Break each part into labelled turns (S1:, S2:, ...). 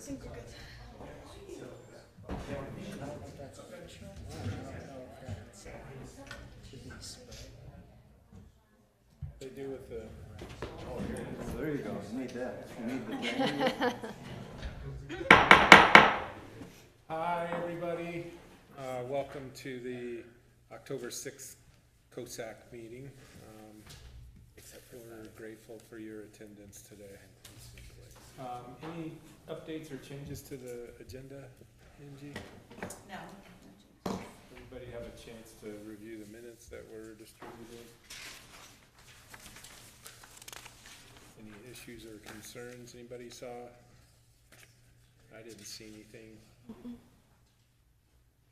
S1: think we're good.
S2: I don't know if that's official. I don't know if that's to be spread.
S3: They do with the.
S4: Oh, there you go. You need that. You need the thing.
S3: Hi, everybody. Welcome to the October 6th COSAC meeting. We're grateful for your attendance today. Any updates or changes to the agenda, Angie?
S1: No.
S3: Everybody have a chance to review the minutes that were distributed? Any issues or concerns anybody saw? I didn't see anything.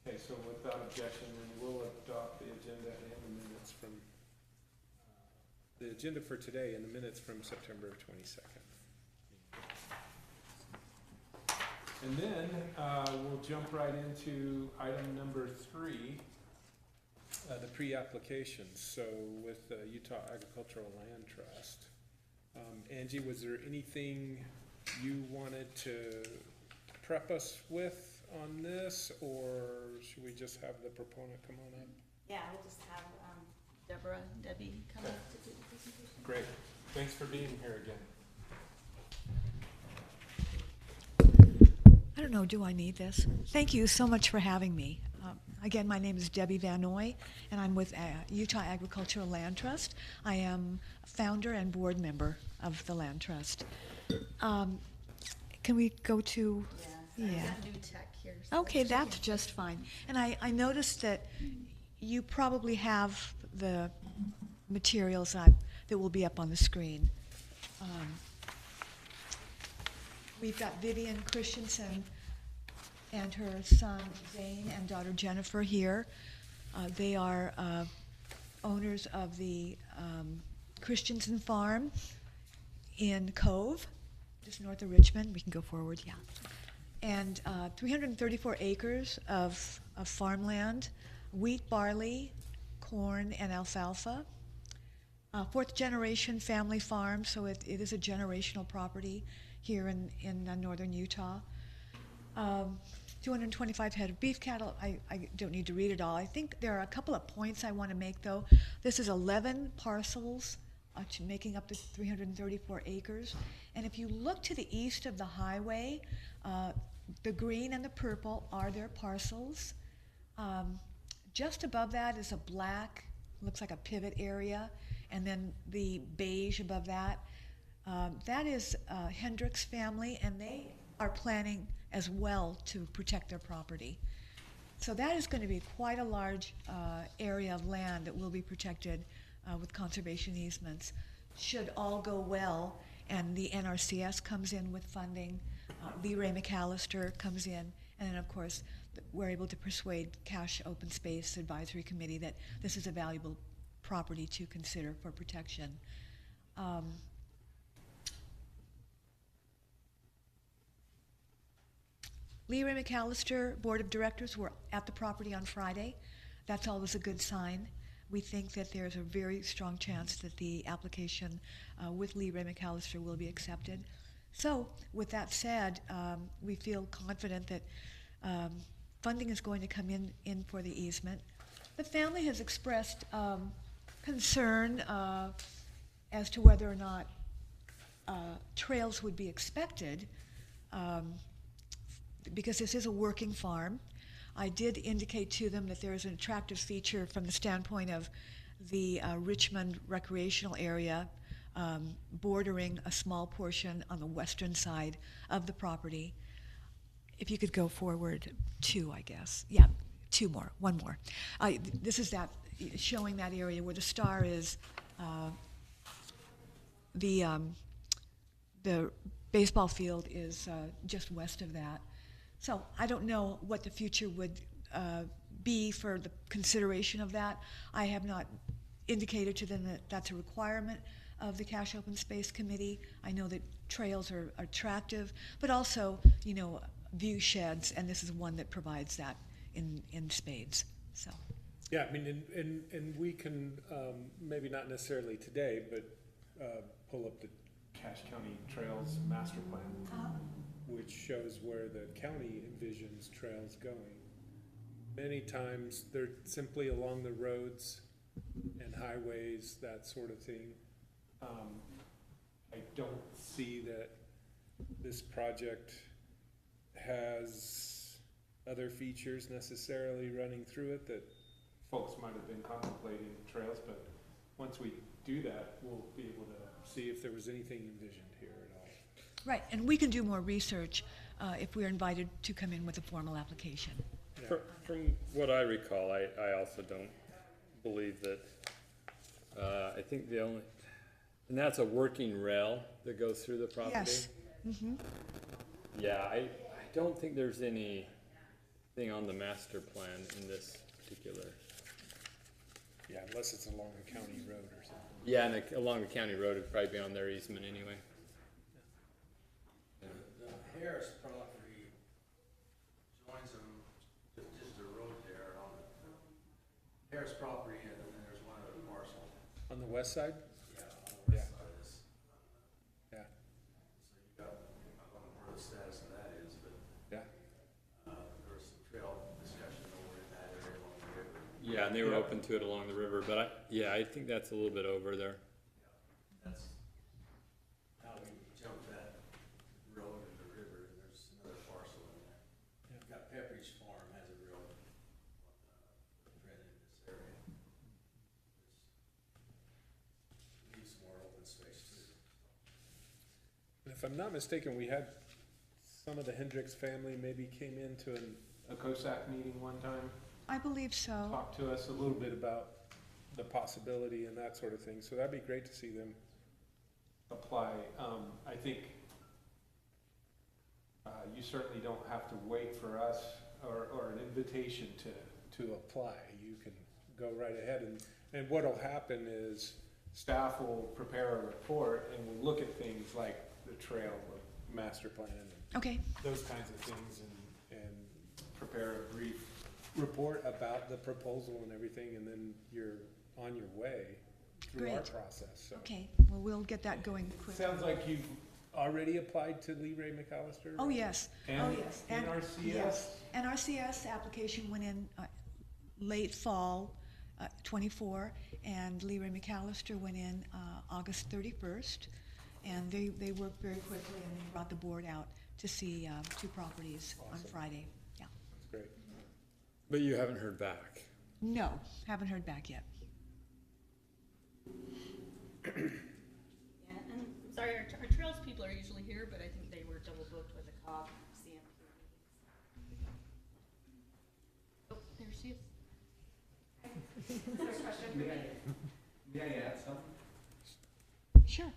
S3: Okay, so without objection, then we'll adopt the agenda and the minutes from, the agenda for today and the minutes from September 22nd. And then we'll jump right into item number 3, the pre-applications. So with the Utah Agricultural Land Trust. Angie, was there anything you wanted to prep us with on this, or should we just have the proponent come on up?
S1: Yeah, we'll just have Debbie come up to do the presentation.
S3: Great. Thanks for being here again.
S5: I don't know, do I need this? Thank you so much for having me. Again, my name is Debbie Van Noy, and I'm with Utah Agricultural Land Trust. I am founder and board member of the Land Trust. Can we go to...
S1: Yeah. I've got new tech here. So
S5: Okay, that's just fine. And I noticed that you probably have the materials that will be up on the screen. We've got Vivian Christensen and her son Zane and daughter Jennifer here. They are owners of the Christensen Farm in Cove, just north of Richmond. We can go forward, yeah. And 334 acres of farmland, wheat, barley, corn, and alfalfa. Fourth generation family farm, so it is a generational property here in northern Utah. 225 head of beef cattle. I don't need to read it all. I think there are a couple of points I want to make, though. This is 11 parcels making up the 334 acres. And if you look to the east of the highway, the green and the purple are their parcels. Just above that is a black, looks like a pivot area, and then the beige above that. That is Hendricks family, and they are planning as well to protect their property. So that is going to be quite a large area of land that will be protected with conservation easements. Should all go well, and the NRCS comes in with funding, Lee Ray McAllister comes in, and then of course we're able to persuade Cache Open Space Advisory Committee that this is a valuable property to consider for protection. Lee Ray McAllister Board of Directors were at the property on Friday. That's always a good sign. We think that there's a very strong chance that the application with Lee Ray McAllister will be accepted. So, with that said, we feel confident that funding is going to come in for the easement. The family has expressed concern as to whether or not trails would be expected, because this is a working farm. I did indicate to them that there is an attractive feature from the standpoint of the Richmond recreational area bordering a small portion on the western side of the property. If you could go forward 2, I guess. Yeah, 2 more, 1 more. This is that, showing that area where the star is. The baseball field is just west of that. So I don't know what the future would be for the consideration of that. I have not indicated to them that that's a requirement of the Cache Open Space Committee. I know that trails are attractive, but also, you know, view sheds, and this is one that provides that in spades. So.
S3: Yeah, I mean, and we can, maybe not necessarily today, but pull up the Cache County Trails Master Plan, which which shows where the county envisions trails going. Many times, they're simply along the roads and highways, that sort of thing. I don't see that this project has other features necessarily running through it that folks might have been contemplating trails, but once we do that, we'll be able to see if there was anything envisioned here at all.
S5: Right, and we can do more research if we're invited to come in with a formal application.
S3: Yeah.
S6: From what I recall, I also don't believe that, I think the only, and that's a working rail that goes through the property?
S5: Yes. Mm-hmm.
S6: Yeah, I don't think there's anything on the master plan in this particular.
S3: Yeah, unless it's along a county road or something.
S6: Yeah, and along the county road, it'd probably be on their easement anyway.
S7: The Harris property joins them, just a road there on the Harris property, and then there's one other parcel.
S3: On the west side?
S7: Yeah, on the west side of this.
S3: Yeah,
S7: So you got, I don't know where the status of that is, but,
S3: yeah.
S7: there was some trail discussion over in that area along the river.
S6: Yeah, and they were
S3: Yeah.
S6: open to it along the river, but I think that's a little bit over there.
S7: That's how we jumped that road in the river, and there's another parcel in there.
S3: Yeah.
S7: You've got Pepperidge Farm has a road, right in this area. Needs some more open space too.
S3: And if I'm not mistaken, we had some of the Hendricks family maybe came into a COSAC meeting one time,
S5: I believe so.
S3: talked to us a little bit about the possibility and that sort of thing, so that'd be great to see them apply. I think you certainly don't have to wait for us or an invitation to apply. You can go right ahead, and what'll happen is staff will prepare a report and we'll look at things like the trail, the master plan, and
S5: Okay,
S3: those kinds of things, and prepare a brief report about the proposal and everything, and then you're on your way through our
S5: Great.
S3: process, so.
S5: okay, well, we'll get that going quick.
S3: Sounds like you've already applied to Lee Ray McAllister?
S5: Oh, yes, oh,
S3: And
S5: yes. And
S3: NRCS?
S5: yes. NRCS application went in late fall 24, and Leroy McAllister went in August 31st, and they worked very quickly, and they brought the board out to see two properties on
S3: Awesome.
S5: Friday. Yeah.
S3: That's great.
S6: But you haven't heard back.
S5: No, haven't heard back yet.
S1: Yeah, and I'm sorry, our trails people are usually here, but I think they were double booked with the COG CMP meetings. Oh, there she is.
S2: May I add something?
S5: Sure.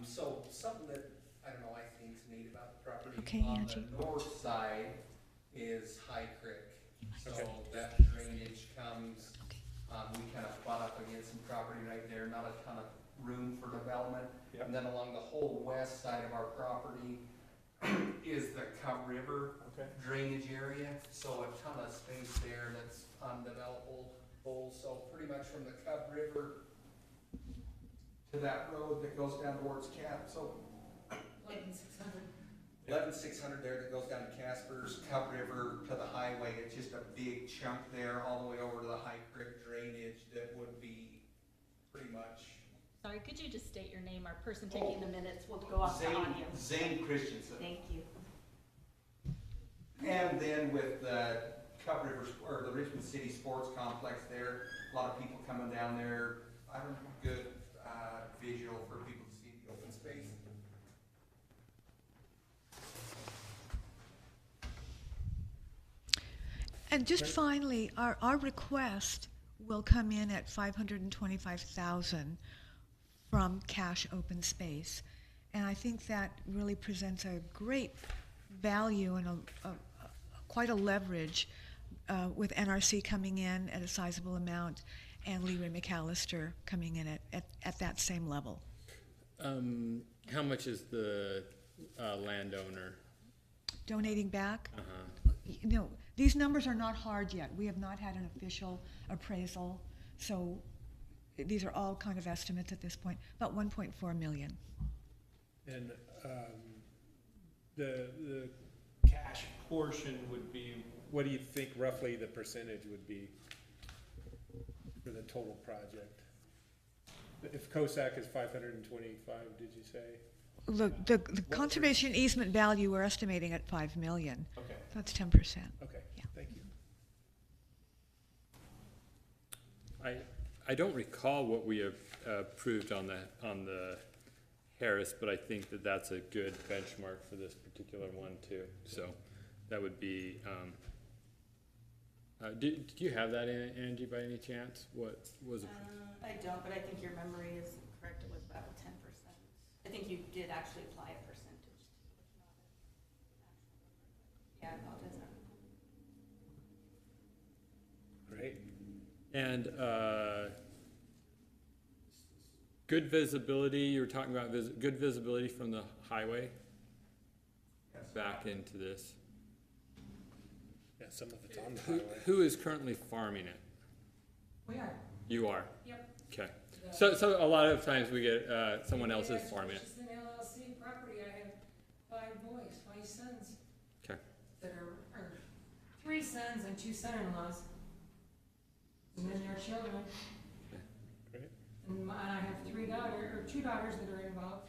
S2: So something that, I don't know, I think is neat about the property.
S5: Okay,
S2: On
S5: Angie.
S2: the north side is High Creek. So
S3: Okay.
S2: that drainage comes, we kind of butt up against some property right there, not a ton of room for development.
S3: Yep.
S2: And then along the whole west side of our property is the Cub River
S3: Okay.
S2: drainage area. So a ton of space there that's undevelopable. So pretty much from the Cub River to that road that goes down towards so 11,600 there that goes down to Casper's, Cub River to the highway. It's just a big chunk there all the way over to the High Creek drainage that would be pretty much.
S1: Sorry, could you just state your name? Our person taking the minutes will go off the audio.
S2: Zane Christensen.
S1: Thank you.
S2: And then with the Cub River, or the Richmond City Sports Complex there, a lot of people coming down there. I don't know, good visual for people to see the open space.
S5: And just
S3: Great.
S5: finally, our request will come in at $525,000 from cash open space. And I think that really presents a great value and quite a leverage with NRC coming in at a sizable amount and Leroy McAllister coming in at that same level.
S6: How much is the landowner?
S5: Donating back,
S6: Uh-huh.
S5: you know, these numbers are not hard yet. We have not had an official appraisal, so these are all kind of estimates at this point, about 1.4 million.
S3: And the cash portion would be, what do you think roughly the percentage would be for the total project? If COSAC is 525, did you say?
S5: Look, the conservation easement value, we're estimating at 5 million.
S3: Okay,
S5: That's 10%.
S3: okay,
S5: Yeah.
S3: thank you.
S6: I don't recall what we approved on the Harris, but I think that that's a good benchmark for this particular one too. So that would be, did you have that, Angie, by any chance? What was it?
S1: I don't, but I think your memory is correct, it was about 10%. I think you did actually apply a percentage to it, not an actual number. Yeah, I apologize.
S6: Great. And good visibility, you were talking about good visibility from the highway
S2: Yes.
S6: back into this.
S3: Yeah, some of it's on the
S6: Who,
S3: highway.
S6: who is currently farming it?
S8: We are,
S6: You are?
S8: yep.
S6: Okay. So a lot of times we get, someone else is farming it.
S8: It's an LLC property, I have 5 boys, 5 sons.
S6: Okay.
S8: That are 3 sons and 2 son-in-laws. And then their children.
S3: Great.
S8: And I have 2 daughters that are involved.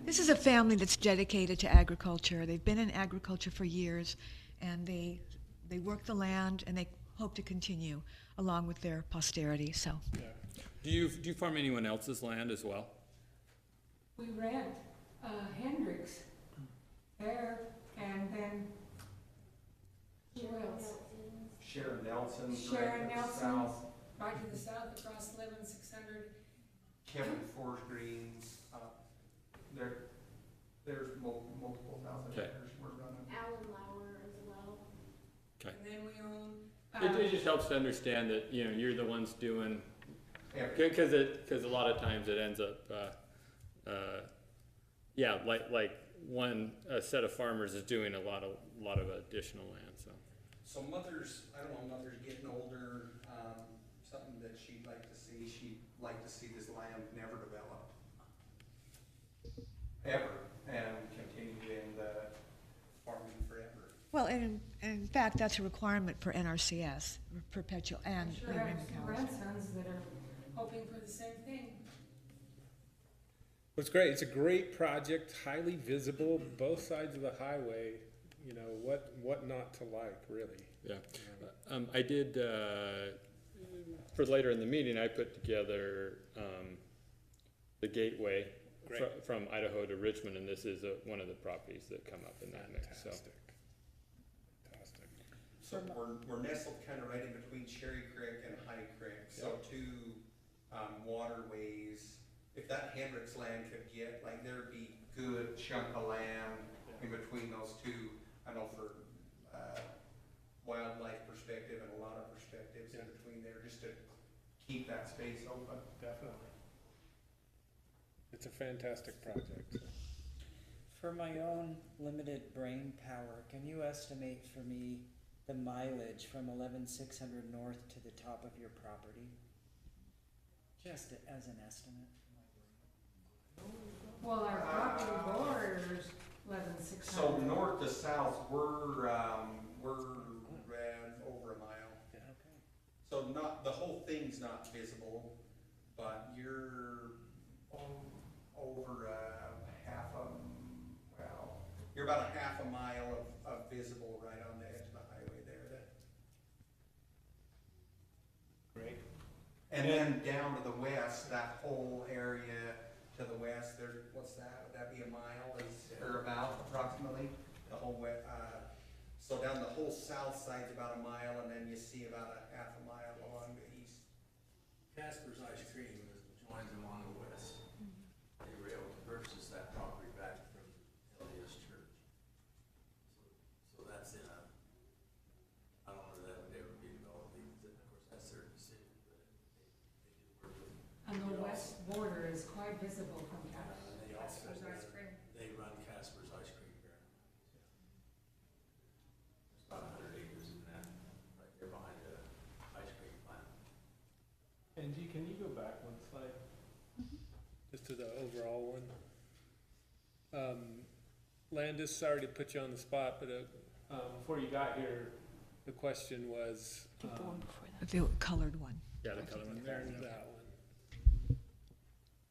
S5: This is a family that's dedicated to agriculture. They've been in agriculture for years, and they work the land, and they hope to continue along with their posterity. So
S3: Yeah.
S6: Do you farm anyone else's land as well?
S8: We rent Hendricks there, and then who else?
S2: Sharon Nelson's
S8: Sharon
S2: right to the
S8: Nelson.
S2: south,
S8: Right to the south across 11600.
S2: Kevin Forest Greens, there's multiple thousand
S6: Okay.
S2: acres we're running.
S9: Alan Lauer as well.
S6: Okay.
S8: And then we own.
S6: It just helps to understand that, you know, you're the ones doing,
S2: Everything.
S6: because a lot of times it ends up, yeah, like a set of farmers is doing a lot of additional land, so.
S2: So Mother's, I don't know, Mother's getting older, something that she'd like to see this land never developed. Ever, and continue in the farming forever.
S5: well, and in fact, that's a requirement for NRCS, perpetual and
S8: I sure have
S5: Raymond
S8: some
S5: cows.
S8: grandsons that are hoping for the same thing.
S3: Well, it's great. It's a great project, highly visible, both sides of the highway. You know, what not to like, really.
S6: Yeah, I did, for later in the meeting, I put together, the gateway
S3: Great.
S6: from Idaho to Richmond, and this is one of the properties that come up in that mix, so.
S3: Fantastic. Fantastic.
S2: So we're nestled kind of right in between Cherry Creek and High Creek, so two waterways. If that Hendricks land could get, like, there'd be good chunk of land in between those two. I know for wildlife perspective and a lot of perspectives in
S3: Yeah.
S2: between there, just to keep that space open.
S3: Definitely. It's a fantastic project.
S10: For my own limited brain power, can you estimate for me the mileage from 11600 north to the top of your property? Just as an estimate.
S8: Well, our property borders 11600.
S2: So north to south, we're ran over a mile.
S10: Okay.
S2: So not, the whole thing's not visible, but you're over you're about a half a mile of visible right on the edge of the highway there.
S3: Great.
S2: And then down to the west, that whole area to the west, there's, what's that? Would that be a mile or about approximately? The whole so down the whole south side's about a mile, and then you see about a half a mile along the east.
S7: Casper's Ice Cream joins them on the west. They were able to purchase that property back from LDS Church. So that's in a, I don't know if that would ever be developed, of course, that's their decision, but they do work with.
S8: And the west border is quite visible from
S7: They also,
S8: Casper's Ice Cream.
S7: they run Casper's Ice Cream there. There's about 100 acres in that, right there behind the ice cream plant.
S3: Angie, can you go back one slide? Landis, sorry to put you on the spot, but, before you got here, the question was,
S5: The colored one.
S6: Yeah, the color one.
S3: there's that one.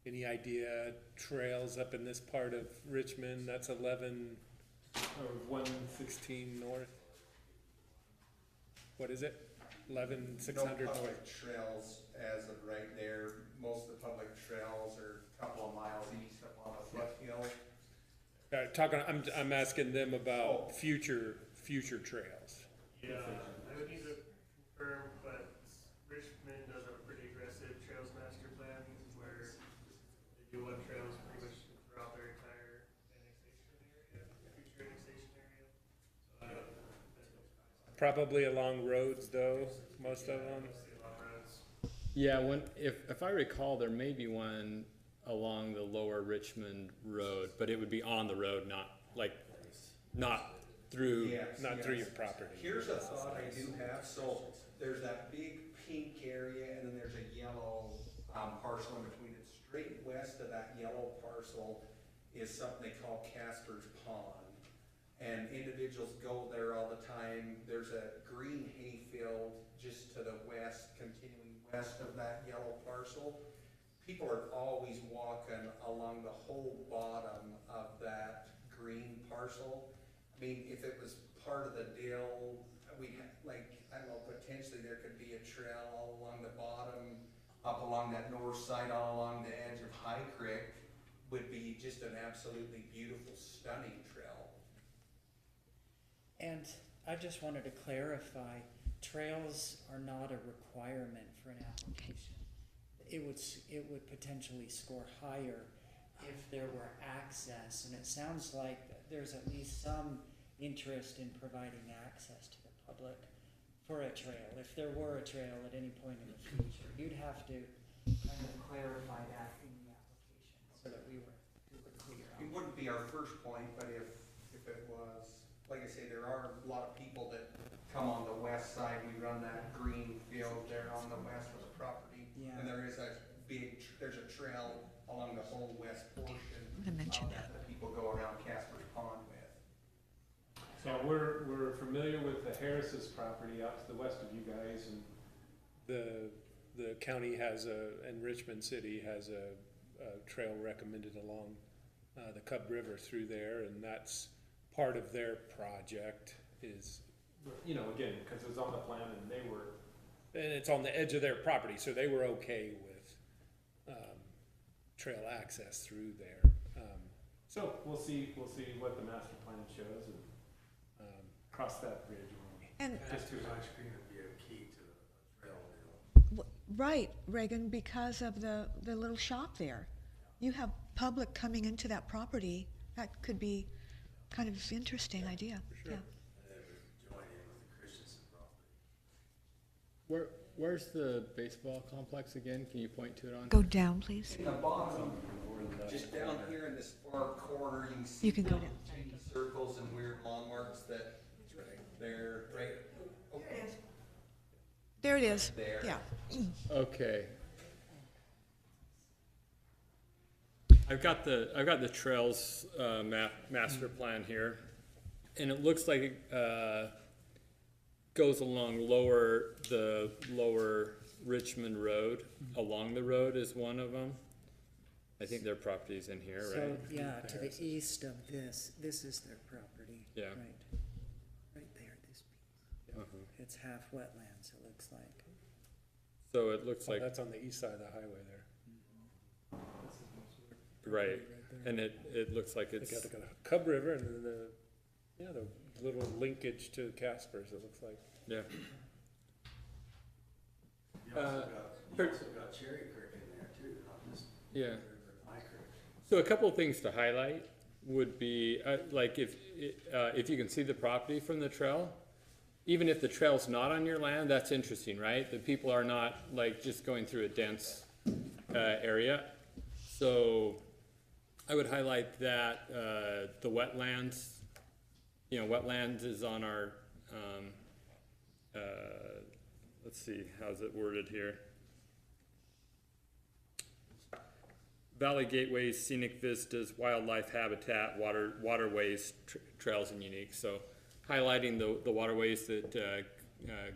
S3: Any idea trails up in this part of Richmond? That's 11 or 116 north. What is it? 11,600
S2: No
S3: north.
S2: public trails as of right there. Most of the public trails are a couple of miles east up on a foothill.
S3: I'm asking them about future trails.
S11: Yeah, I would need to confirm, but Richmond does a pretty aggressive trails master plan where they do want trails pretty much throughout their entire annexation area, future annexation area. So,
S3: Probably along roads though, most of them.
S11: mostly along roads.
S6: Yeah, if I recall, there may be one along the lower Richmond Road, but it would be on the road, not through,
S2: Yes,
S3: not through
S2: yes.
S3: your property.
S2: Here's a thought I do have, so there's that big pink area and then there's a yellow, parcel in between it. Straight west of that yellow parcel is something they call Casper's Pond. And individuals go there all the time. There's a green hayfield just to the west, continuing west of that yellow parcel. People are always walking along the whole bottom of that green parcel. I mean, if it was part of the deal, I don't know, potentially there could be a trail all along the bottom, up along that north side, all along the edge of High Creek, would be just an absolutely beautiful, stunning trail.
S10: And I just wanted to clarify, trails are not a requirement for an application. It would potentially score higher if there were access, and it sounds like there's at least some interest in providing access to the public for a trail. If there were a trail at any point in the future, you'd have to kind of clarify that in the application so that we were clear
S2: It
S10: on.
S2: wouldn't be our first point, but if it was, like I say, there are a lot of people that come on the west side. We run that green field there on the west of the property.
S10: Yeah.
S2: And there is a there's a trail along the whole west portion
S5: I'm gonna mention
S2: of that people go around Casper's Pond with.
S3: Yeah, we're familiar with the Harris's property out to the west of you guys, and the county and Richmond City has a trail recommended along the Cub River through there, and that's part of their project is, again, because it was on the plan and it's on the edge of their property, so they were okay with trail access through there. So we'll see what the master plan shows and cross that bridge when we
S5: And,
S3: get to it.
S7: Ice cream would be a key to a trail deal.
S5: right, Reagan, because of the little shop there. You have public coming into that property, that could be kind of interesting idea,
S3: sure.
S5: yeah.
S7: And it would join in with the Christensen property.
S6: Where's the baseball complex again? Can you point to it on?
S5: Go down, please.
S2: In the bottom, just down here in this far corner, you can see
S5: You can go down.
S2: tiny circles and weird landmarks that they're right. Oh,
S5: There it is,
S2: there.
S5: yeah.
S6: Okay. I've got the trails master plan here, and it looks like it goes along the lower Richmond Road. Along the road is one of them. I think their property's in here,
S10: So,
S6: right?
S10: yeah, to the east of this is their property.
S6: Yeah.
S10: Right, right there, this piece.
S6: Uh-huh.
S10: It's half wetlands, it looks like.
S6: So it looks like,
S3: That's on the east side of the highway there.
S6: right, and it looks like
S3: They
S6: it's,
S3: got a Cub River and then the little linkage to Casper's, it looks like.
S6: yeah.
S7: You also got Cherry Creek in there too, not just
S6: Yeah.
S7: High Creek.
S6: So a couple of things to highlight would be, like if you can see the property from the trail, even if the trail's not on your land, that's interesting, right? The people are not like just going through a dense area. So I would highlight that the wetlands, wetlands is on our, let's see, how's it worded here? valley gateways, scenic vistas, wildlife habitat, waterways, trails, and unique. So highlighting the waterways that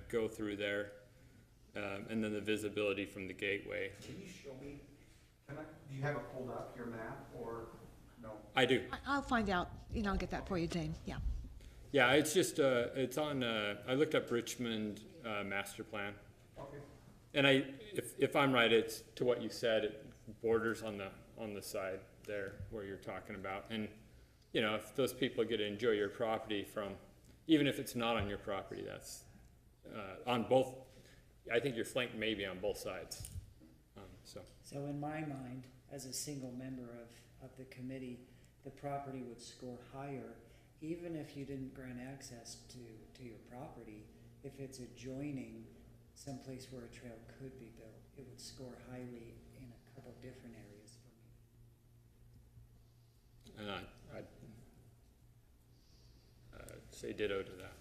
S6: go through there, and then the visibility from the gateway.
S2: Can you show me, do you have it pulled up, your map, or no?
S6: I do.
S5: I'll find out, I'll get that for you, Jane, yeah.
S6: Yeah, it's just, it's on, I looked up Richmond master plan.
S2: Okay.
S6: And if I'm right, it's to what you said, it borders on the side there where you're talking about. And, if those people get to enjoy your property from, even if it's not on your property, that's on both, I think you're flanked maybe on both sides.
S10: So in my mind, as a single member of the committee, the property would score higher, even if you didn't grant access to your property. If it's adjoining someplace where a trail could be built, it would score highly in a couple different areas for me.
S6: And I'd say ditto to that.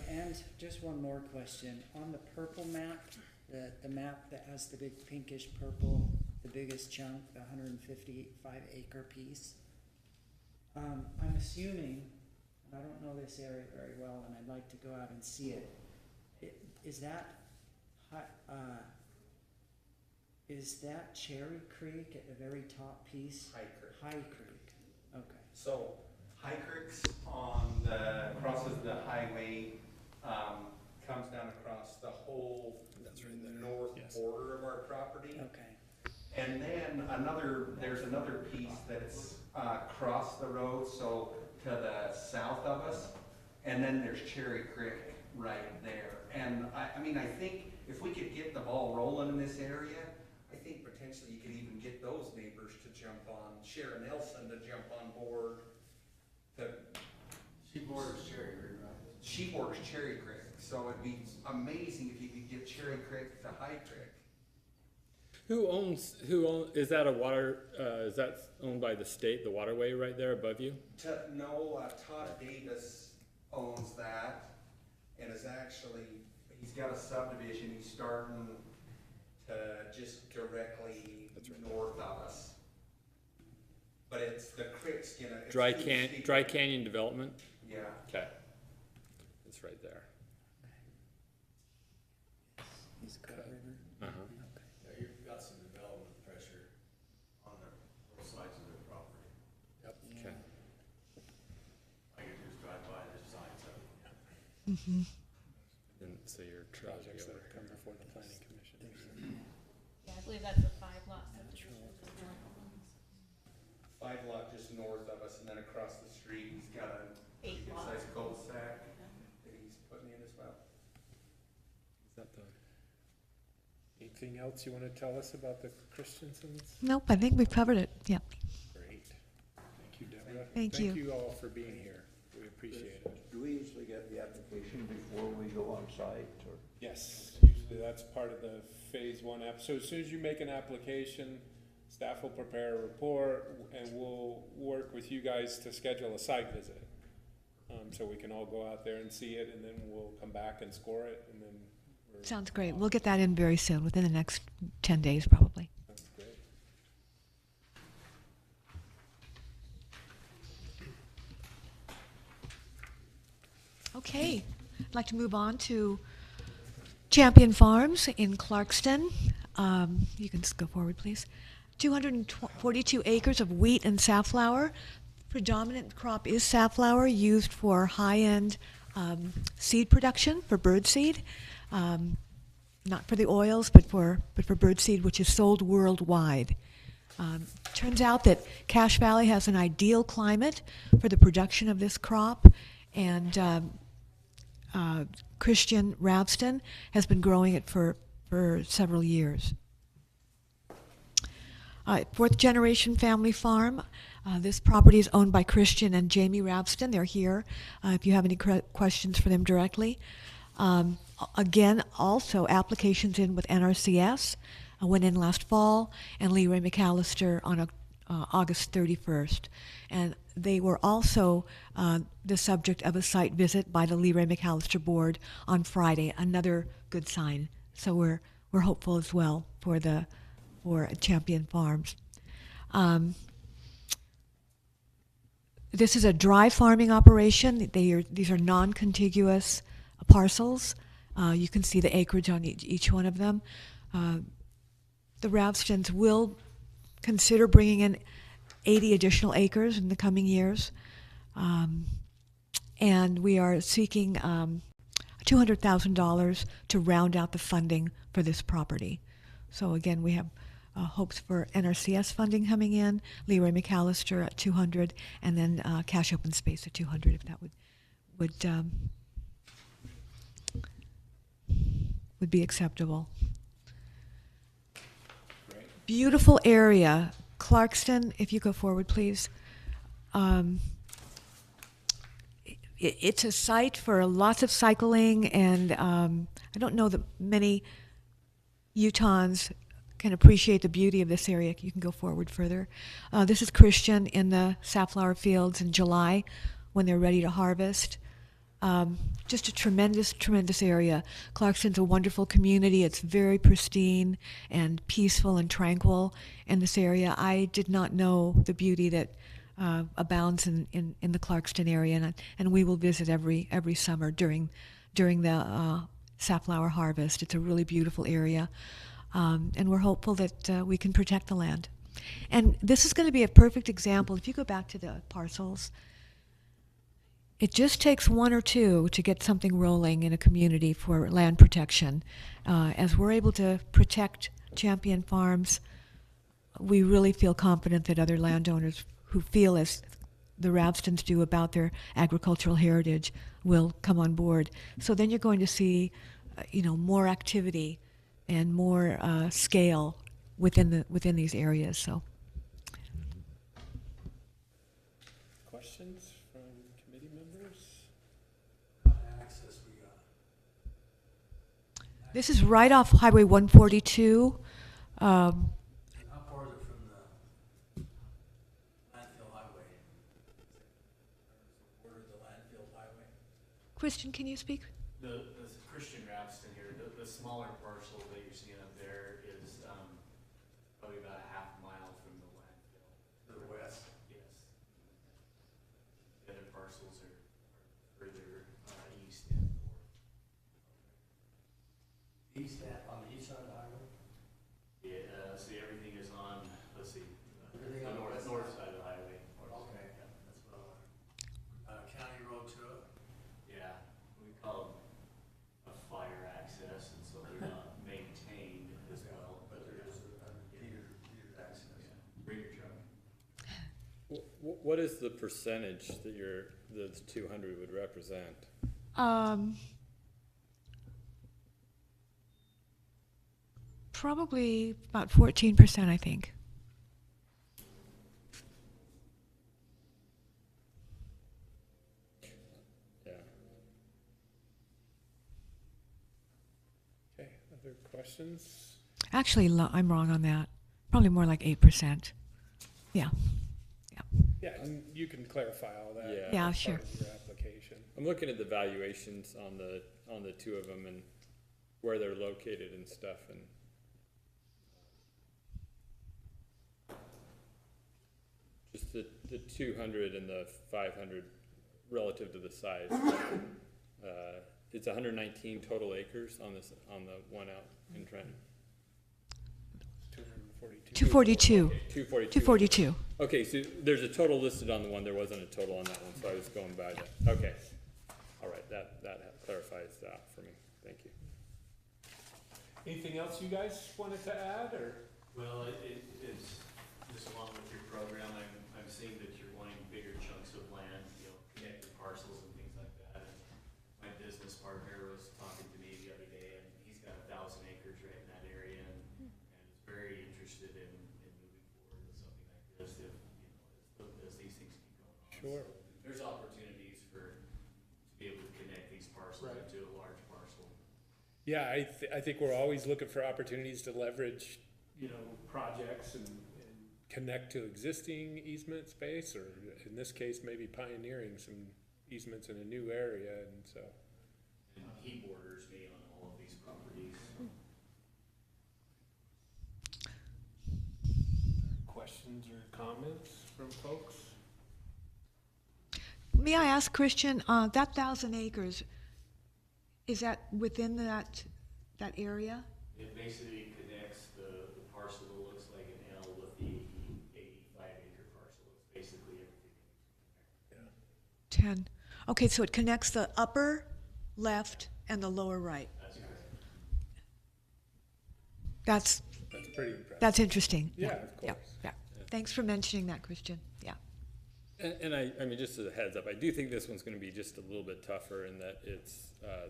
S10: And just one more question. On the purple map, the map that has the big pinkish purple, the biggest chunk, the 155 acre piece, I'm assuming, and I don't know this area very well, and I'd like to go out and see it. Is that Cherry Creek at the very top piece?
S2: High Creek.
S10: High Creek, okay.
S2: So High Creek's crosses the highway, comes down across the whole north border of our property.
S10: Okay.
S2: And then there's another piece that's across the road, so to the south of us. And then there's Cherry Creek right there. And I think if we could get the ball rolling in this area, I think potentially you could even get those neighbors to jump on, Sharon Nelson to jump on board.
S7: She borders Cherry Creek, right?
S2: She borders Cherry Creek, so it'd be amazing if you could get Cherry Creek to High Creek.
S6: Who owns, is that is that owned by the state, the waterway right there above you?
S2: Todd Davis owns that, and he's got a subdivision, he's starting to just directly north of us. But the creek's gonna.
S6: Dry Canyon Development?
S2: Yeah.
S6: Okay. It's right there.
S10: East Coast River.
S6: Uh-huh.
S7: Yeah, you've got some development pressure on both sides of their property.
S6: Yep. Okay.
S7: All you do is drive by, there's signs up.
S6: And so your
S3: Projects that come before the planning commission.
S1: Yeah, I believe that's a 5-lot subdivision.
S2: 5 lot just north of us, and then across the street, he's got a
S1: 8 lot.
S2: good-sized cul-de-sac that he's putting in as well.
S6: Is that the?
S3: Anything else you want to tell us about the Christensens?
S5: Nope, I think we've covered it, yeah.
S3: Great. Thank you, Deborah.
S5: Thank you.
S3: Thank you all for being here. We appreciate it.
S4: Do we usually get the application before we go on site, or?
S3: Yes, usually that's part of the phase 1 app. So as soon as you make an application, staff will prepare a report and we'll work with you guys to schedule a site visit. So we can all go out there and see it, and then we'll come back and score it, and then
S5: Sounds great. We'll get that in very soon, within the next 10 days probably.
S3: that's great.
S5: Okay, I'd like to move on to Champion Farms in Clarkston. You can just go forward, please. 242 acres of wheat and safflower. Predominant crop is safflower, used for high-end seed production for bird seed. Not for the oils, but for bird seed, which is sold worldwide. Turns out that Cache Valley has an ideal climate for the production of this crop, and Christian Ravston has been growing it for several years. Fourth generation family farm. This property is owned by Christian and Jamie Ravston. They're here if you have any questions for them directly. Again, also applications in with NRCS went in last fall, and Leroy McAllister on August 31st. And they were also the subject of a site visit by the Leroy McAllister board on Friday, another good sign. So we're hopeful as well for Champion Farms. This is a dry farming operation. These are non-contiguous parcels. You can see the acreage on each one of them. The Ravstons will consider bringing in 80 additional acres in the coming years. And we are seeking $200,000 to round out the funding for this property. So again, we have hopes for NRCS funding coming in, Leroy McAllister at 200, and then Cash Open Space at 200, if that would be acceptable.
S3: Great.
S5: Beautiful area. Clarkston, if you go forward, please. It's a site for lots of cycling, and I don't know that many Utahns can appreciate the beauty of this area. You can go forward further. This is Christian in the safflower fields in July when they're ready to harvest. Just a tremendous, tremendous area. Clarkston's a wonderful community. It's very pristine and peaceful and tranquil in this area. I did not know the beauty that abounds in the Clarkston area, and we will visit every summer during the safflower harvest. It's a really beautiful area, and we're hopeful that we can protect the land. And this is going to be a perfect example. If you go back to the parcels, it just takes one or two to get something rolling in a community for land protection. As we're able to protect Champion Farms, we really feel confident that other landowners who feel as the Ravstons do about their agricultural heritage will come on board. So then you're going to see, more activity and more scale within these areas. So.
S3: Questions from committee members?
S7: What access we got?
S5: This is right off Highway 142.
S7: How far is it from the landfill highway? Border of the landfill highway?
S5: Christian, can you speak?
S12: The Christian Ravston here, the smaller parcel that you're seeing up there is probably about a half mile from the landfill.
S7: To the west?
S12: Yes. The other parcels are further east and north.
S7: East, on the east side of the highway?
S12: Yeah, see, everything is on, let's see,
S7: Everything
S12: the
S7: on the
S12: north
S7: west
S12: side of the highway.
S7: Okay.
S12: Yeah, that's what I want.
S7: County Road 2?
S12: Yeah, we call them a fire access, and so they're not maintained as well, but
S7: There is a meter access.
S12: bring your truck.
S6: What is the percentage that the 200 would represent?
S5: Probably about 14%, I think.
S6: Yeah. Okay, other questions?
S5: Actually, I'm wrong on that. Probably more like 8%. Yeah.
S3: Yeah, and you can clarify all that.
S6: Yeah.
S5: Yeah,
S3: as
S5: sure.
S3: part of your application.
S6: I'm looking at the valuations on the two of them and where they're located and stuff, and just the 200 and the 500 relative to the size. It's 119 total acres on the one out in Trenton.
S3: 242.
S5: 242.
S6: 242.
S5: 242.
S6: Okay, so there's a total listed on the one, there wasn't a total on that one, so I was going by that. Okay. All right, that clarifies that for me. Thank you.
S3: Anything else you guys wanted to add, or?
S12: Well, it's just along with your program, I'm seeing that you're wanting bigger chunks of land, connected parcels and things like that. And my business partner was talking to me the other day, and he's got 1,000 acres right in that area, and is very interested in moving forward with something like this as these things keep going on.
S3: Sure.
S12: So there's opportunities to be able to connect these parcels
S3: Right.
S12: into a large parcel.
S3: Yeah, I think we're always looking for opportunities to leverage, projects and connect to existing easement space, or in this case, maybe pioneering some easements in a new area, and so.
S12: And he borders me on all of these properties.
S3: questions or comments from folks?
S5: May I ask, Christian, that 1,000 acres, is that within that area?
S12: It basically connects the parcel that looks like an L with the 85-acre parcel. It's basically everything.
S5: 10. Okay, so it connects the upper left and the lower right.
S12: That's correct.
S5: That's
S3: Pretty impressive.
S5: That's interesting.
S3: Yeah, of course.
S5: Yeah. Thanks for mentioning that, Christian. Yeah.
S6: And I mean, just as a heads up, I do think this one's gonna be just a little bit tougher in that it's,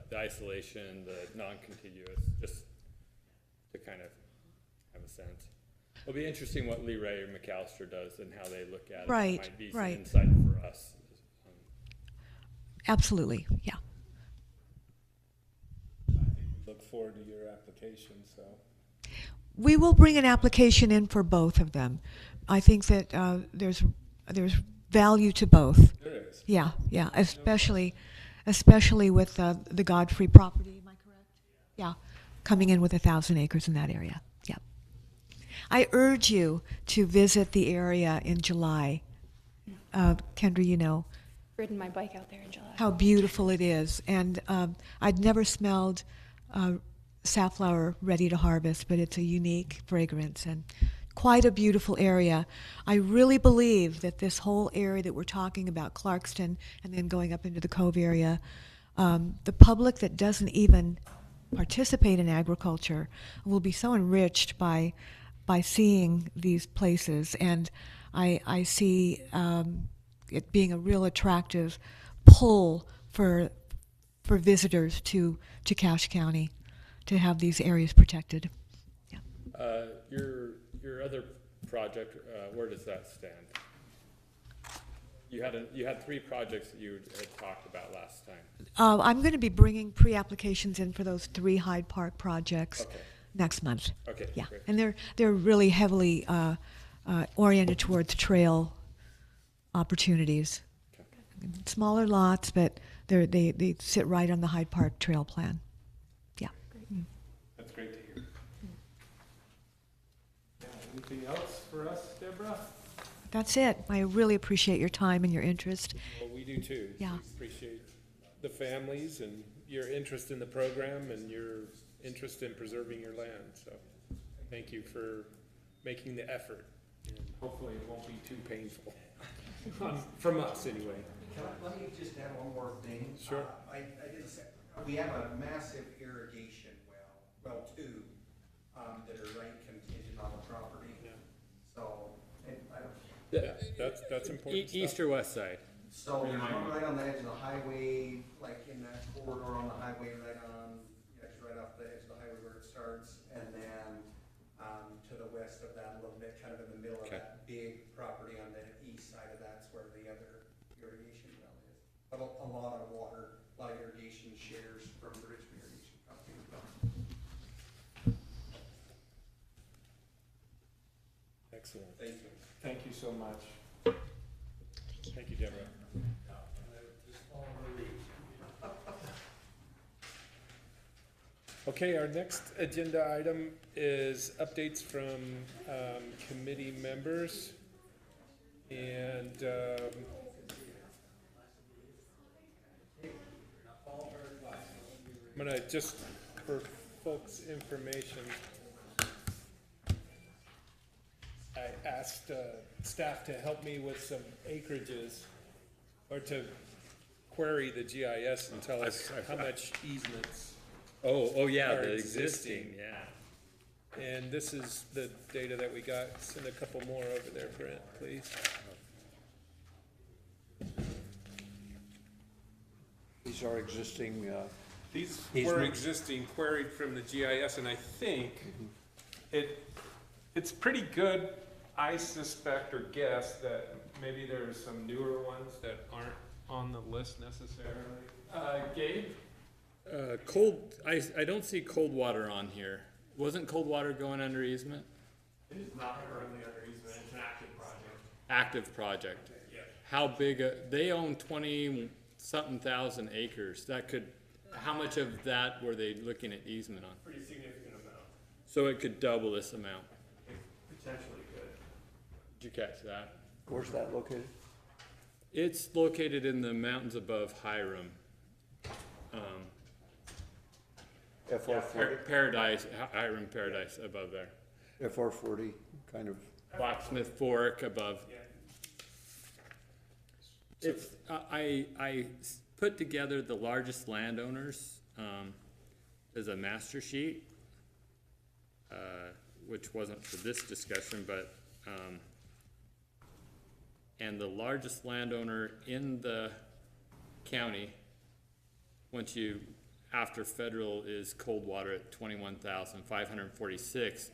S6: the isolation, the non-contiguous, just to kind of have a sense. It'll be interesting what Lee Ray or McAllister does and how they look at it.
S5: Right,
S6: Might be some
S5: right.
S6: insight for us.
S5: Absolutely. Yeah.
S3: Look forward to your application, so.
S5: We will bring an application in for both of them. I think that there's value to both.
S3: There is.
S5: Yeah, especially with the Godfrey property. Am I correct? Yeah, coming in with 1,000 acres in that area. Yeah. I urge you to visit the area in July. Kendra, you know
S9: Ridden my bike out there in July.
S5: how beautiful it is, and I'd never smelled safflower ready to harvest, but it's a unique fragrance and quite a beautiful area. I really believe that this whole area that we're talking about, Clarkston, and then going up into the Cove area, the public that doesn't even participate in agriculture will be so enriched by seeing these places, and I see it being a real attractive pull for visitors to Cache County to have these areas protected. Yeah.
S6: Your other project, where does that stand? You had 3 projects that you had talked about last time.
S5: I'm going to be bringing pre-applications in for those 3 Hyde Park projects
S6: Okay.
S5: next month.
S6: Okay,
S5: Yeah,
S6: great.
S5: and they're really heavily oriented towards trail opportunities. Smaller lots, but they sit right on the Hyde Park Trail plan. Yeah.
S3: That's great to hear. Yeah, anything else for us, Deborah?
S5: That's it. I really appreciate your time and your interest.
S3: Well, we do too.
S5: Yeah.
S3: We appreciate the families and your interest in the program and your interest in preserving your land. So thank you for making the effort. And hopefully it won't be too painful, from us anyway.
S2: Let me just add one more thing.
S3: Sure.
S2: I didn't say, we have a massive irrigation well 2, that are right contingent on the property.
S3: Yeah.
S2: So,
S3: That's important stuff.
S6: East or west side?
S2: So there's one right on the edge of the highway, like in that corridor on the highway, right off the edge of the highway where it starts, and then to the west of that a little bit, kind of in the middle of
S6: Okay.
S2: that big property on the east side of that's where the other irrigation well is. But a lot of water, a lot of irrigation shares from the Richmond Irrigation Company.
S3: Excellent.
S2: Thank you.
S3: Thank you so much. Thank you, Deborah. Okay, our next agenda item is updates from committee members. And I'm gonna, just for folks' information, I asked staff to help me with some acreages, or to query the GIS and tell us how much easements.
S6: Oh, yeah,
S3: Are
S6: the
S3: existing.
S6: existing, yeah.
S3: And this is the data that we got. Send a couple more over there, Brent, please.
S13: These are existing,
S3: These were
S13: Easement.
S3: existing, queried from the GIS, and I think it's pretty good. I suspect or guess that maybe there's some newer ones that aren't on the list necessarily. Gabe?
S6: I don't see Coldwater on here. Wasn't Coldwater going under easement?
S11: It is not currently under easement, it's an active project.
S6: Active project.
S11: Yeah.
S6: How big, they own 20-something thousand acres. How much of that were they looking at easement on?
S11: Pretty significant amount.
S6: So it could double this amount.
S11: It potentially could.
S6: Did you catch that?
S13: Where's that located?
S6: It's located in the mountains above Hiram.
S13: FR forty,
S6: Paradise, Hiram Paradise above there.
S13: FR 40, kind of,
S6: Blacksmith Fork above. It's, I put together the largest landowners, as a master sheet, which wasn't for this discussion, but, and the largest landowner in the county, once you, after federal, is Coldwater at 21,546.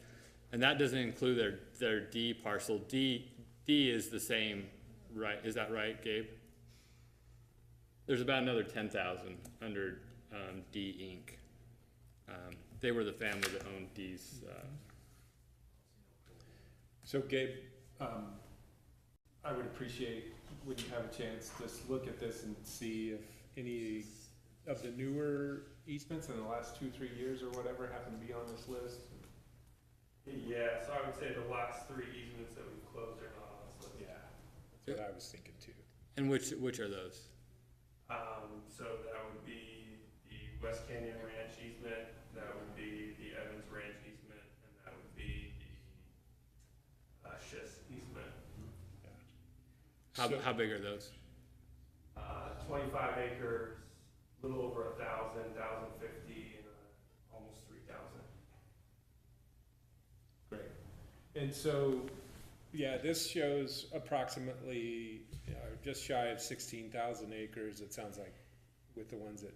S6: And that doesn't include their D parcel. D is the same, right? Is that right, Gabe? There's about another 10,000 under D Inc. They were the family that owned D's.
S3: So Gabe, I would appreciate when you have a chance, just look at this and see if any of the newer easements in the last 2-3 years or whatever happen to be on this list.
S11: Yeah, so I would say the last 3 easements that we've closed are not on this list.
S3: Yeah, that's what I was thinking too.
S6: And which are those?
S11: So that would be the West Canyon Ranch easement, that would be the Evans Ranch easement, and that would be the Schiss easement.
S6: How big are those?
S11: 25 acres, a little over 1,000, 1,050, and almost 3,000.
S3: Great. And so, yeah, this shows approximately just shy of 16,000 acres, it sounds like, with the ones that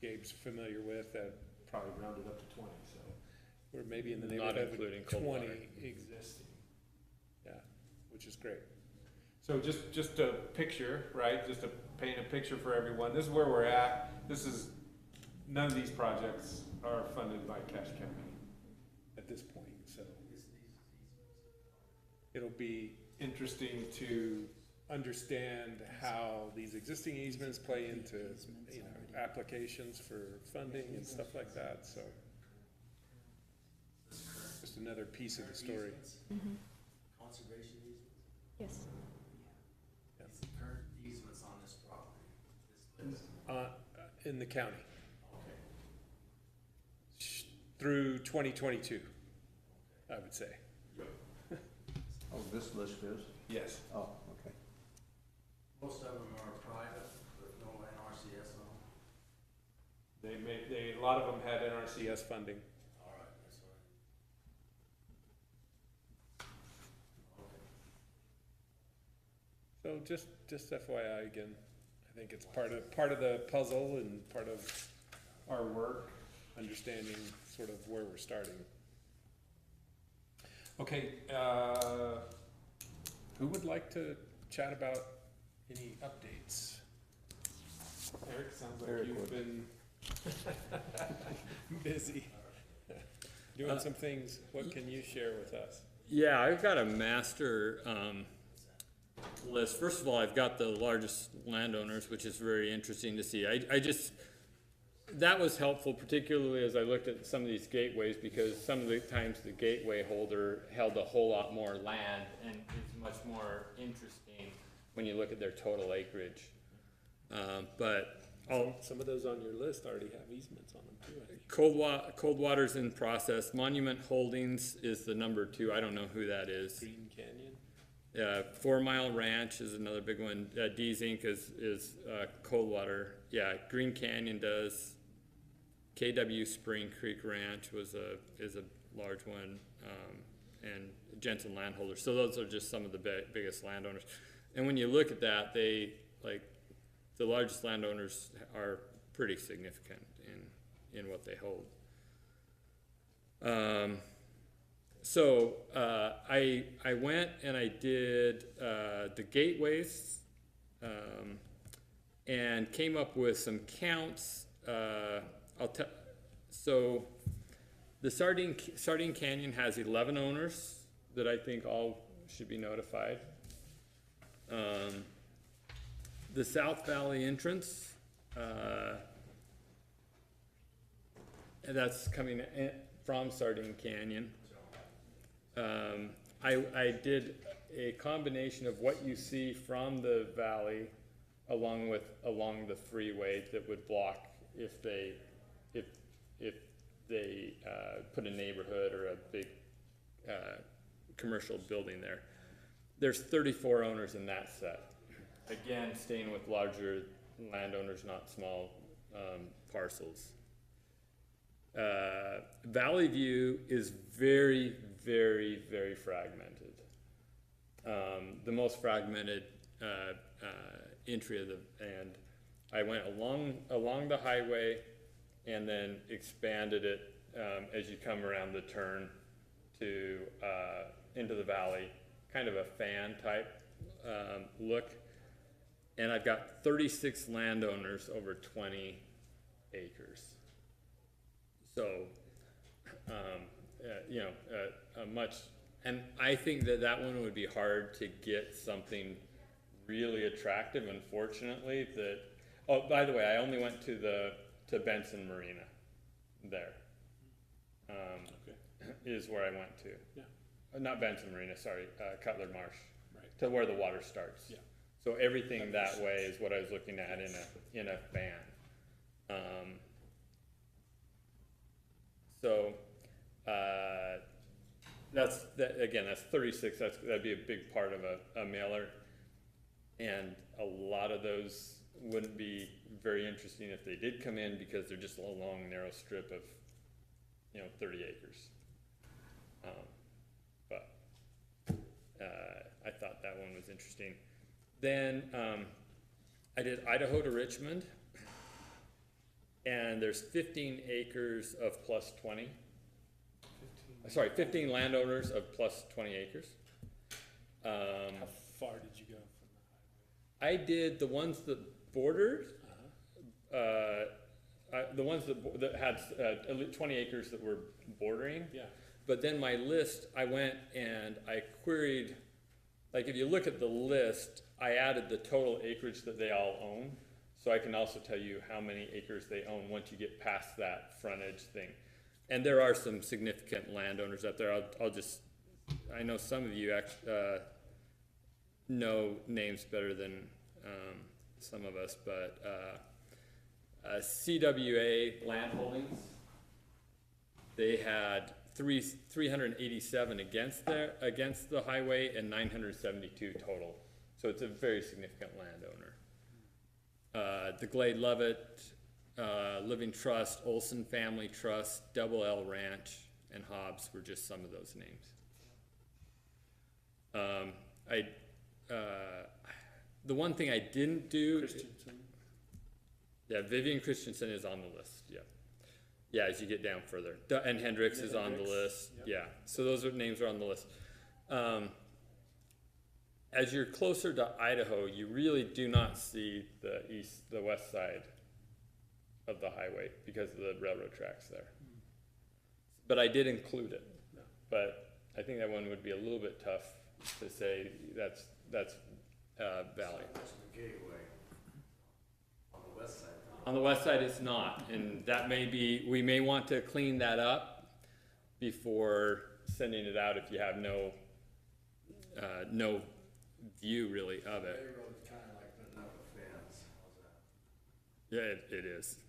S3: Gabe's familiar with, that probably rounded up to 20, so we're maybe in the
S6: Not
S3: neighborhood
S6: including
S3: of 20
S6: Coldwater.
S3: existing. Yeah, which is great. So just a picture, right, just to paint a picture for everyone, this is where we're at. None of these projects are funded by Cache County at this point, so it'll be interesting to understand how these existing easements play into, applications for funding and stuff like that, so. Just another piece of the story.
S7: Conservation easements?
S9: Yes.
S7: It's the current easements on this property, this list.
S3: In the county,
S7: Okay.
S3: through 2022, I would say.
S4: Oh, this list is?
S3: Yes.
S4: Oh, okay.
S7: Most of them are private, with no NRCS on them.
S3: A lot of them had NRCS funding.
S7: All right, that's right. Okay.
S3: So just FYI again, I think it's part of the puzzle and part of our work, understanding sort of where we're starting. Okay, who would like to chat about any updates? Eric, sounds like
S13: Eric
S3: you've
S13: would.
S3: been busy doing some things. What can you share with us?
S6: Yeah, I've got a master list. First of all, I've got the largest landowners, which is very interesting to see. That was helpful, particularly as I looked at some of these gateways, because some of the times the gateway holder held a whole lot more land, and it's much more interesting when you look at their total acreage. But
S3: Some of those on your list already have easements on them too, I think.
S6: Coldwater's in process. Monument Holdings is the number 2. I don't know who that is.
S3: Green Canyon.
S6: 4 Mile Ranch is another big one. D's Inc. is Coldwater. Yeah, Green Canyon does. KW Spring Creek Ranch is a large one, and Jensen Landholder. So those are just some of the biggest landowners. And when you look at that, the largest landowners are pretty significant in what they hold. So I went and I did the gateways and came up with some counts. So the Sardine Canyon has 11 owners that I think all should be notified. The South Valley entrance, that's coming in from Sardine Canyon. I did a combination of what you see from the valley along the freeway that would block if they put a neighborhood or a big commercial building there. There's 34 owners in that set. Again, staying with larger landowners, not small parcels. Valley View is very, very, very fragmented. The most fragmented entry of and I went along the highway and then expanded it as you come around the turn to into the valley, kind of a fan type look. And I've got 36 landowners over 20 acres. So, much, and I think that one would be hard to get something really attractive, unfortunately, that, oh, by the way, I only went to Benson Marina there. Is where I went to.
S3: Yeah.
S6: Not Benson Marina, sorry, Cutler Marsh.
S3: Right.
S6: To where the water starts.
S3: Yeah.
S6: So everything that way is what I was looking at in a fan. That's 36. That'd be a big part of a mailer, and a lot of those wouldn't be very interesting if they did come in because they're just a long narrow strip of 30 acres. But I thought that one was interesting. Then I did Idaho to Richmond, and there's 15 acres of plus 20. Sorry, 15 landowners of plus 20 acres.
S3: How far did you go from the highway?
S6: I did the ones that bordered, the ones that had 20 acres that were bordering.
S3: Yeah.
S6: But then my list, I went and I queried, like if you look at the list, I added the total acreage that they all own. So I can also tell you how many acres they own once you get past that frontage thing. And there are some significant landowners out there. I know some of you know names better than some of us, but CWA Land Holdings, they had 387 against the highway and 972 total. So it's a very significant landowner. The Glade Lovett Living Trust, Olson Family Trust, Double L Ranch, and Hobbs were just some of those names. The one thing I didn't do.
S3: Christensen.
S6: Yeah, Vivian Christensen is on the list. Yeah. Yeah, as you get down further. And Hendricks is on the list.
S3: Yep.
S6: Yeah, so those names are on the list. As you're closer to Idaho, you really do not see the west side of the highway because of the railroad tracks there. But I did include it.
S3: No.
S6: But I think that one would be a little bit tough to say that's valley.
S7: That's the gateway on the west side.
S6: On the west side, it's not, and that may be, we may want to clean that up before sending it out if you have no view really of it.
S7: Railroad's kind of like putting up a fence. How's that?
S6: Yeah, it is.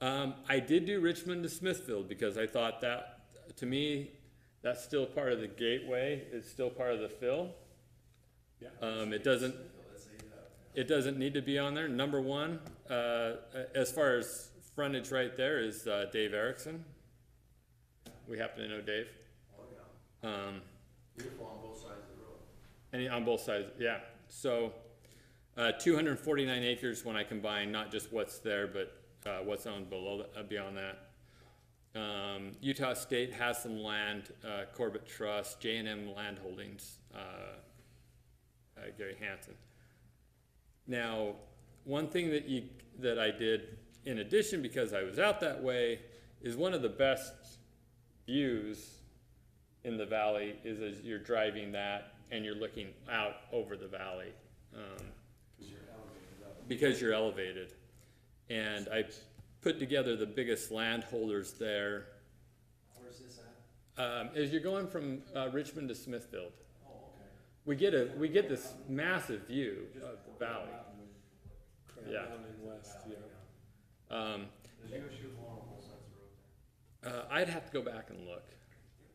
S6: I did do Richmond to Smithfield because I thought that, to me, that's still part of the gateway. It's still part of the fill.
S3: Yeah.
S6: It doesn't need to be on there. Number one, as far as frontage right there is Dave Erickson. We happen to know Dave.
S7: Oh, yeah. Beautiful on both sides of the road.
S6: And on both sides, yeah. So 249 acres when I combine not just what's there, but what's on below beyond that. Utah State has some land, Corbett Trust, J&M Land Holdings, Gary Hansen. Now, one thing that I did in addition, because I was out that way, is one of the best views in the valley is as you're driving that and you're looking out over the valley. Because you're elevated. And I put together the biggest landholders there.
S7: Where's this
S6: As you're going from, Richmond to Smithfield. We get this massive view of the valley. Yeah.
S3: Down in west, yeah.
S7: There's a shoot along both sides of the road there.
S6: I'd have to go back and look.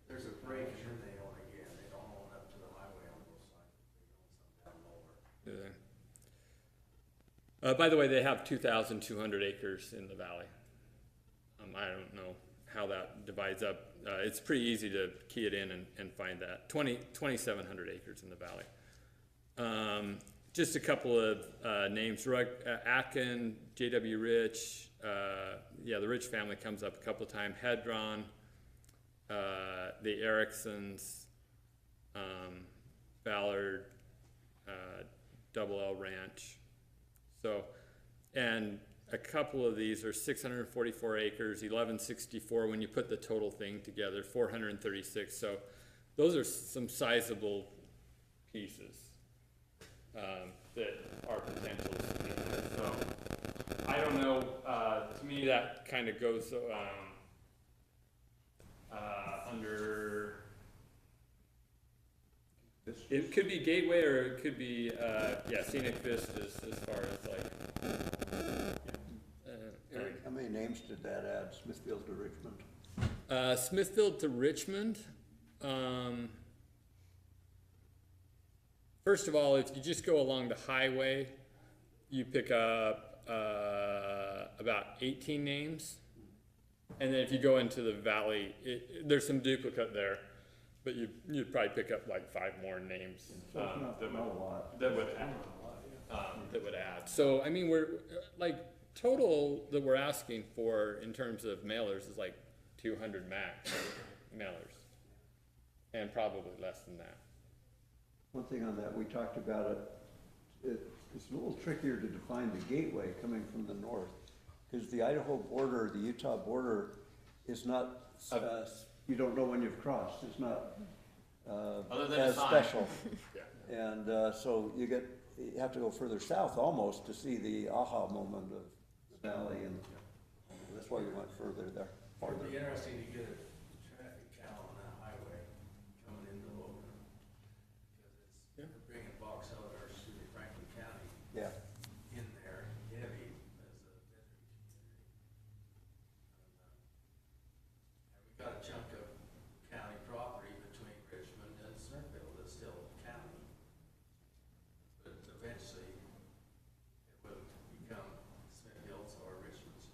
S7: There's a break here they own again, they don't own up to the highway on both sides, they own some down lower.
S6: By the way, they have 2,200 acres in the valley. I don't know how that divides up. It's pretty easy to key it in and find that. 2,700 acres in the valley. Just a couple of names: Atkin, J.W. Rich. The Rich family comes up a couple of times. Hedron, the Ericksons, Ballard, Double L Ranch. So, and a couple of these are 644 acres, 1164 when you put the total thing together, 436. So those are some sizable pieces that are potential. So I don't know, to me that kind of goes under, it could be Gateway or it could be, Scenic Vistas as far as like,
S13: How many names did that add, Smithfield to Richmond?
S6: Smithfield to Richmond. First of all, if you just go along the highway, you pick up about 18 names. And then if you go into the valley, there's some duplicate there, but you'd probably pick up like 5 more names that would add. So, I mean, we're like, total that we're asking for in terms of mailers is like 200 max mailers, and probably less than that.
S13: One thing on that, we talked about it's a little trickier to define the gateway coming from the north, because the Idaho border, the Utah border is not, you don't know when you've crossed, it's not as special.
S6: Yeah.
S13: And so you have to go further south almost to see the aha moment of the valley, and that's why we went further there.
S7: It'd be interesting to get a traffic count on that highway coming into Logan, because they're bringing box elders through Franklin County
S13: Yeah.
S7: in there heavy as a veteran community. And we got a chunk of county property between Richmond and Smithfield that's still county. But eventually, it will become Smithfield's or Richmond's.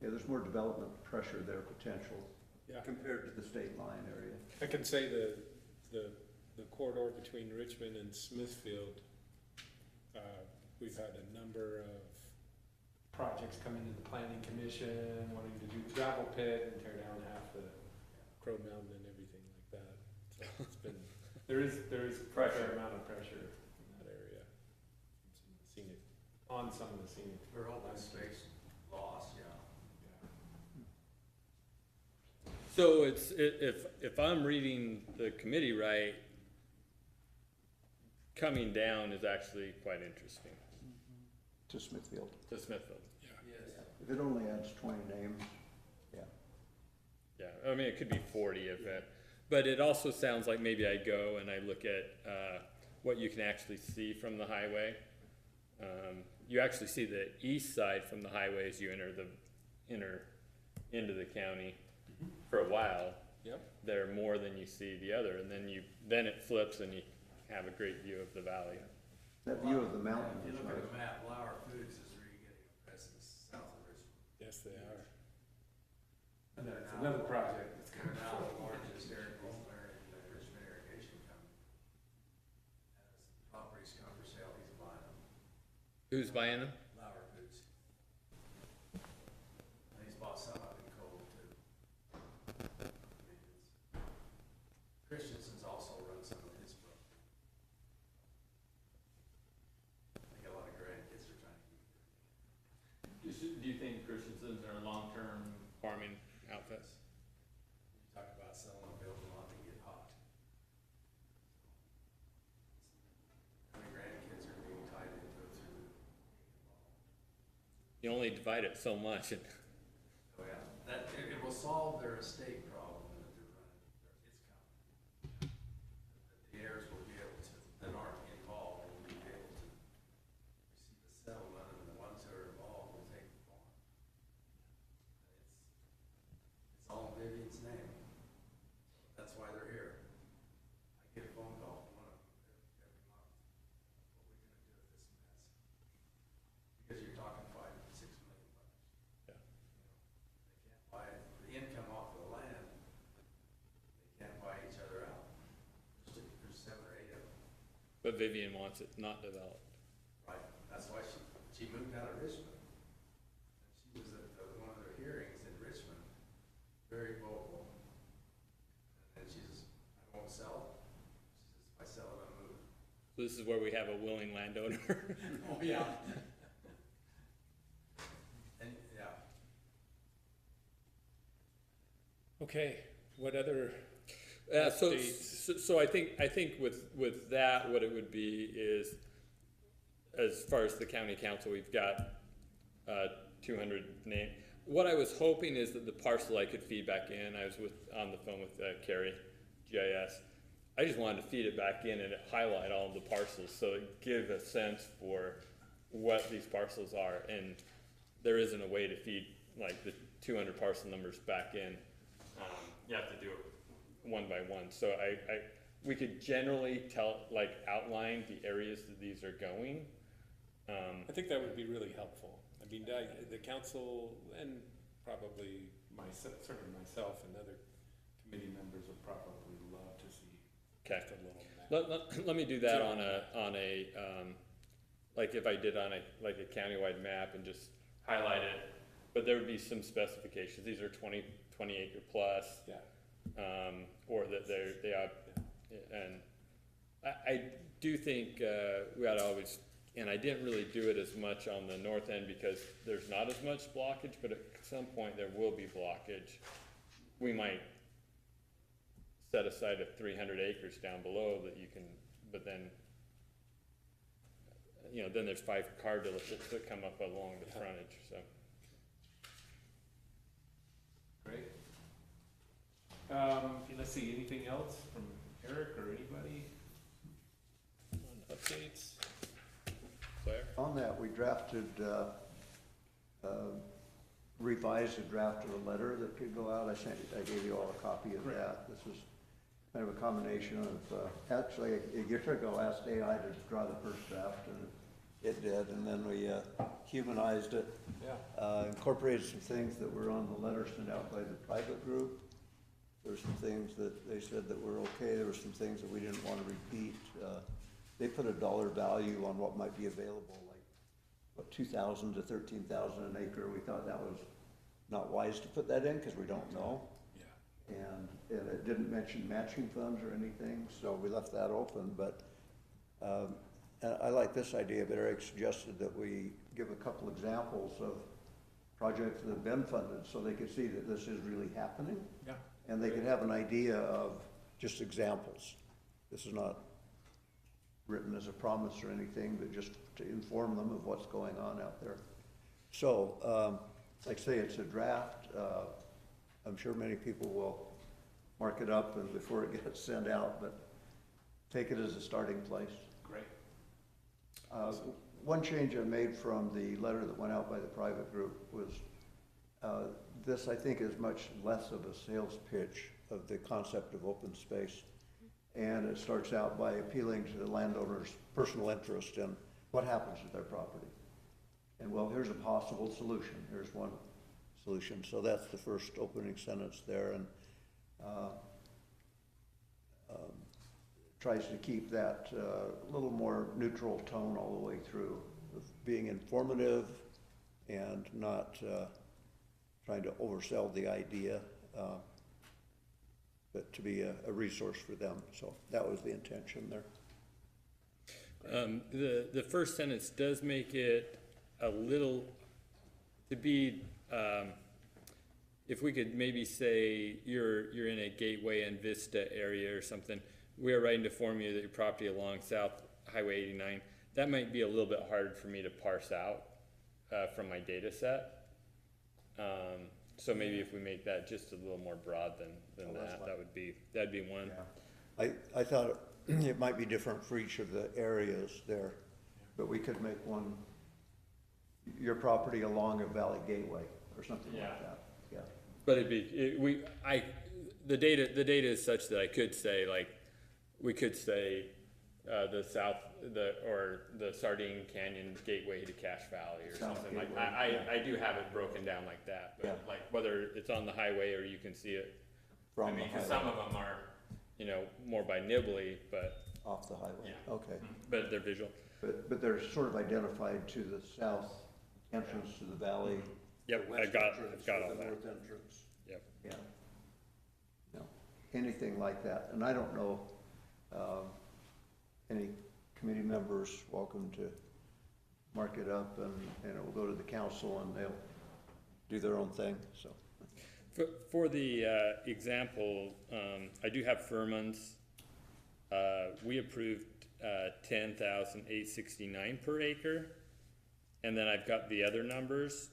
S13: Yeah, there's more development pressure there potential
S3: Yeah.
S13: compared to the state line area.
S3: I can say the corridor between Richmond and Smithfield, we've had a number of projects come into the planning commission, wanting to do the gravel pit and tear down half the Crow Mountain and everything like that. So it's been, there is a fair amount of pressure in that area. On some of the scenic.
S7: We're hoping space loss, yeah.
S6: So if I'm reading the committee right, coming down is actually quite interesting.
S13: To Smithfield.
S6: To Smithfield.
S7: Yes.
S13: If it only adds 20 names, yeah.
S6: Yeah, I mean, it could be 40 if it, but it also sounds like maybe I go and I look at what you can actually see from the highway. You actually see the east side from the highway as you enter into the county for a while.
S3: Yep.
S6: There more than you see the other, and then it flips and you have a great view of the valley.
S13: That view of the mountain
S7: If you
S13: is
S7: look at
S13: nice.
S7: the map, Lauer Foods is really getting a presence south of Richmond.
S3: Yes, they are. And that's another project that's
S7: They're
S3: coming.
S7: now the largest irrigation in the Richmond Irrigation Company. As properties come for sale, he's buying them.
S6: Who's buying them?
S7: Lauer Foods. And he's bought some up in Cove too. Christensen's also run some of his book. I think a lot of grandkids are trying to keep it.
S6: Do you think Christensen's are long-term farming outfits?
S7: You talk about selling a building lot, they get hot. How many grandkids are being tied into it through?
S6: You only divide it so much, and
S7: Oh, yeah, it will solve their estate problem that they're running.
S6: But Vivian wants it not developed.
S7: Right, that's why she moved out of Richmond. She was at one of their hearings in Richmond, very vocal. And she says, I won't sell. She says, if I sell it, I'll move.
S6: So this is where we have a willing landowner.
S7: Oh, yeah. And, yeah.
S3: Okay, what other
S6: So
S3: updates?
S6: I think with that, what it would be is, as far as the county council, we've got 200 name. What I was hoping is that the parcel I could feed back in. I was on the phone with Carrie, GIS. I just wanted to feed it back in and highlight all of the parcels, so it give a sense for what these parcels are. And there isn't a way to feed like the 200 parcel numbers back in. You have to do it one by one. So we could generally outline the areas that these are going.
S3: I think that would be really helpful. I mean, the council and probably certainly myself and other committee members would probably love to see just a little map.
S6: Let me do that on a like if I did on a countywide map and just highlight it, but there would be some specifications. These are 20 acre plus.
S3: Yeah.
S6: Or that they are, and I do think we ought to always, and I didn't really do it as much on the north end because there's not as much blockage, but at some point there will be blockage. We might set aside 300 acres down below that you can, but then, then there's 5 car dealerships that come up along the frontage, so.
S3: Great. Let's see, anything else from Eric or anybody? On updates?
S6: Claire?
S13: On that, we drafted, revised a draft of a letter that could go out. I gave you all a copy of that. This is kind of a combination of, actually, a year ago, I asked AI to draw the first draft, and it did, and then we humanized it.
S3: Yeah.
S13: Incorporated some things that were on the letter sent out by the private group. There were some things that they said that were okay. There were some things that we didn't want to repeat. They put a dollar value on what might be available, like what, 2,000 to 13,000 an acre. We thought that was not wise to put that in because we don't know.
S3: Yeah.
S13: And it didn't mention matching funds or anything, so we left that open. But and I like this idea, but Eric suggested that we give a couple examples of projects that have been funded so they could see that this is really happening.
S3: Yeah.
S13: And they could have an idea of just examples. This is not written as a promise or anything, but just to inform them of what's going on out there. So, like I say, it's a draft. I'm sure many people will mark it up and before it gets sent out, but take it as a starting place.
S3: Great.
S13: One change I made from the letter that went out by the private group was this, I think, is much less of a sales pitch of the concept of open space. And it starts out by appealing to the landowner's personal interest in what happens to their property. And well, here's a possible solution. Here's one solution. So that's the first opening sentence there, and tries to keep that little more neutral tone all the way through, of being informative and not trying to oversell the idea, but to be a resource for them. So that was the intention there.
S6: The first sentence does make it a little, to be, if we could maybe say you're in a Gateway and Vista area or something, we are writing to inform you that your property along South Highway 89, that might be a little bit hard for me to parse out from my data set. So maybe if we make that just a little more broad than that'd be one.
S13: Yeah. I thought it might be different for each of the areas there, but we could make one, your property along a Valley Gateway or something like that. Yeah.
S6: But the data is such that I could say, like, we could say the Sardine Canyon Gateway to Cache Valley or something like that. I do have it broken down like that, but like whether it's on the highway or you can see it.
S13: From
S6: I mean, because some of them are, more by Nibley, but
S13: off the highway,
S6: Yeah.
S13: okay.
S6: but they're visual.
S13: But they're sort of identified to the south entrance to the valley.
S6: Yep,
S13: the
S6: I
S13: west
S6: got
S13: entrance,
S6: all
S13: or the
S6: that.
S13: north entrance.
S6: Yep.
S13: Yeah. No, anything like that, and I don't know, any committee members welcome to mark it up, and it will go to the council, and they'll do their own thing, so.
S6: For the example, I do have Furman's. We approved 10,869 per acre, and then I've got the other numbers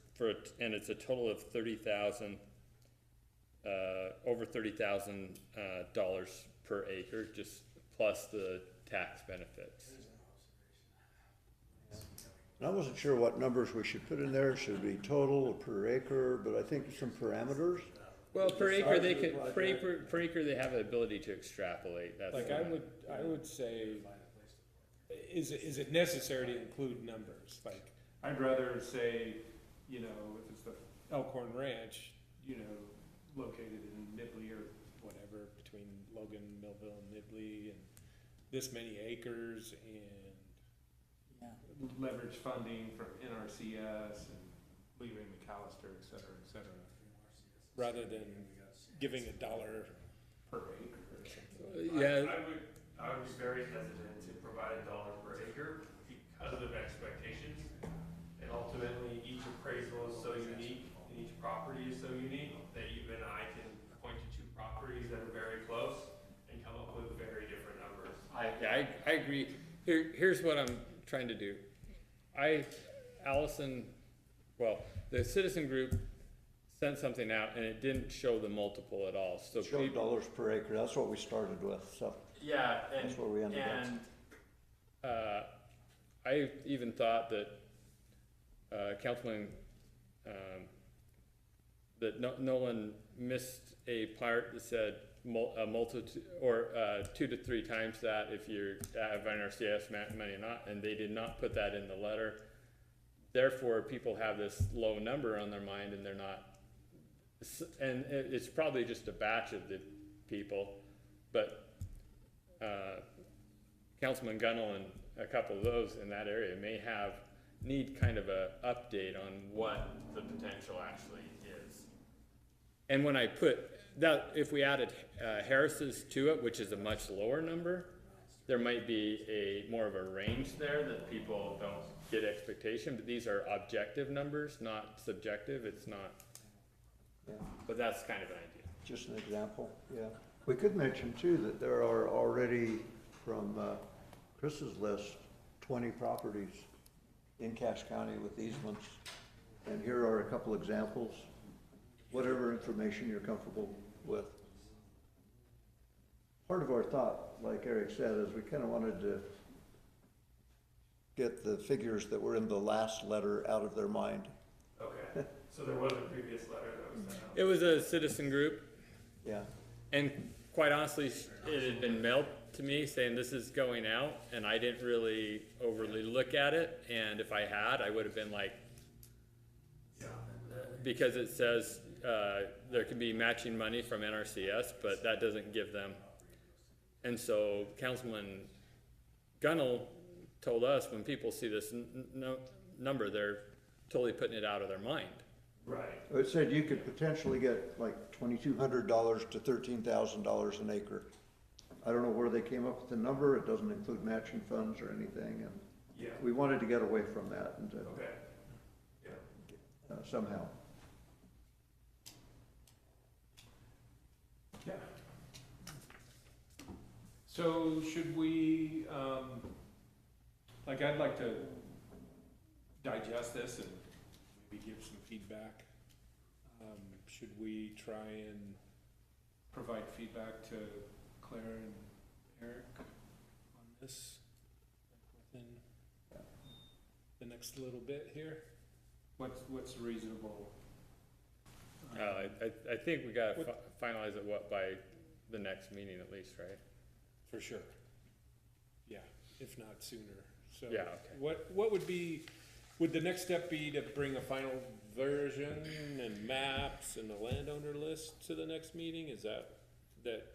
S6: and it's a total of 30,000, over $30,000 per acre, just plus the tax benefits.
S13: And I wasn't sure what numbers we should put in there, should it be total or per acre, but I think some parameters.
S6: Well, per
S13: The
S6: acre,
S13: size
S6: they
S13: of the
S6: could,
S13: project.
S6: per acre, they have the ability to extrapolate. That's
S3: Like I would say, is it necessary to include numbers? Like, I'd rather say, you know, if it's the Elkhorn Ranch, you know, located in Nibley or whatever, between Logan, Millville and Nibley, and this many acres, and leverage funding from NRCS and Leland McAllister, et cetera, rather than giving $1 per acre or something.
S6: Yeah.
S11: I would be very hesitant to provide $1 per acre because of expectations. And ultimately, each appraisal is so unique and each property is so unique that even I can point to two properties that are very close and come up with very different numbers.
S6: I agree. Here's what I'm trying to do. The citizen group sent something out and it didn't show the multiple at all, so.
S13: Show dollars per acre, that's what we started with, so.
S6: Yeah,
S13: That's where we ended up.
S6: I even thought that, Councilman, that Nolan missed a part that said a multitude, or 2 to 3 times that if you're have NRCS money or not, and they did not put that in the letter. Therefore, people have this low number on their mind and they're not, and it's probably just a batch of the people, but Councilman Gunnell and a couple of those in that area may need kind of a update on what the potential actually is. And when I put that, if we added Harris's to it, which is a much lower number, there might be more of a range there that people don't get expectation, but these are objective numbers, not subjective. It's not, but that's kind of an idea.
S13: Just an example, yeah. We could mention too that there are already, from Chris's list, 20 properties in Cache County with easements. And here are a couple examples, whatever information you're comfortable with. Part of our thought, like Eric said, is we kind of wanted to get the figures that were in the last letter out of their mind.
S11: Okay, so there was a previous letter that was sent out.
S6: It was a citizen group.
S13: Yeah.
S6: And quite honestly, it had been mailed to me saying this is going out, and I didn't really overly look at it. And if I had, I would have been like, because it says there can be matching money from NRCS, but that doesn't give them. And so Councilman Gunnell told us when people see this number, they're totally putting it out of their mind.
S11: Right.
S13: It said you could potentially get like $2,200 to $13,000 an acre. I don't know where they came up with the number. It doesn't include matching funds or anything, and we wanted to get away from that and to, somehow.
S3: Yeah. So should we, I'd like to digest this and maybe give some feedback. Should we try and provide feedback to Claire and Eric on this within the next little bit here? What's reasonable?
S6: I think we gotta finalize it by the next meeting at least, right?
S3: For sure. Yeah, if not sooner. So
S6: yeah, okay.
S3: What would the next step be to bring a final version and maps and the landowner list to the next meeting? Is that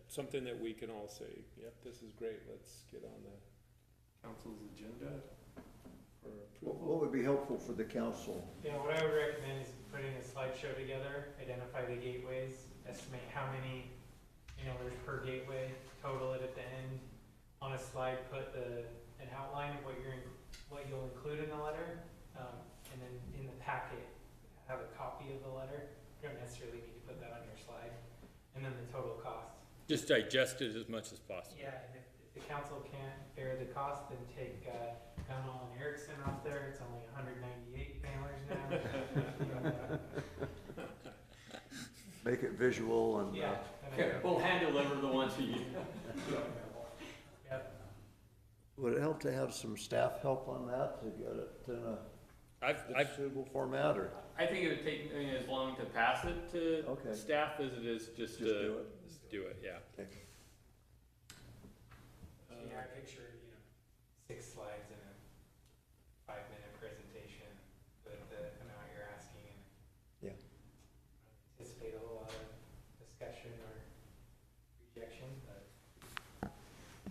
S3: something that we can all say, yep, this is great, let's get on the council's agenda for approval.
S13: What would be helpful for the council?
S14: Yeah, what I would recommend is putting a slideshow together, identify the gateways, estimate how many, there's per gateway, total it at the end. On a slide, put an outline of what you'll include in the letter, and then in the packet, have a copy of the letter. You don't necessarily need to put that on your slide. And then the total cost.
S6: Just digest it as much as possible.
S14: Yeah, and if the council can't bear the cost, then take Gunnell and Erickson off there. It's only 198 mailers now.
S13: Make it visual and.
S14: Yeah.
S6: We'll hand deliver the ones you use.
S14: Yep.
S13: Would it help to have some staff help on that to get it in a suitable format, or?
S6: I think it would take as long to pass it to staff as it is just to do it, yeah.
S13: Okay.
S14: So yeah, I picture, 6 slides in a 5-minute presentation with the amount you're asking, and
S13: Yeah.
S14: anticipate a whole lot of discussion or rejection, but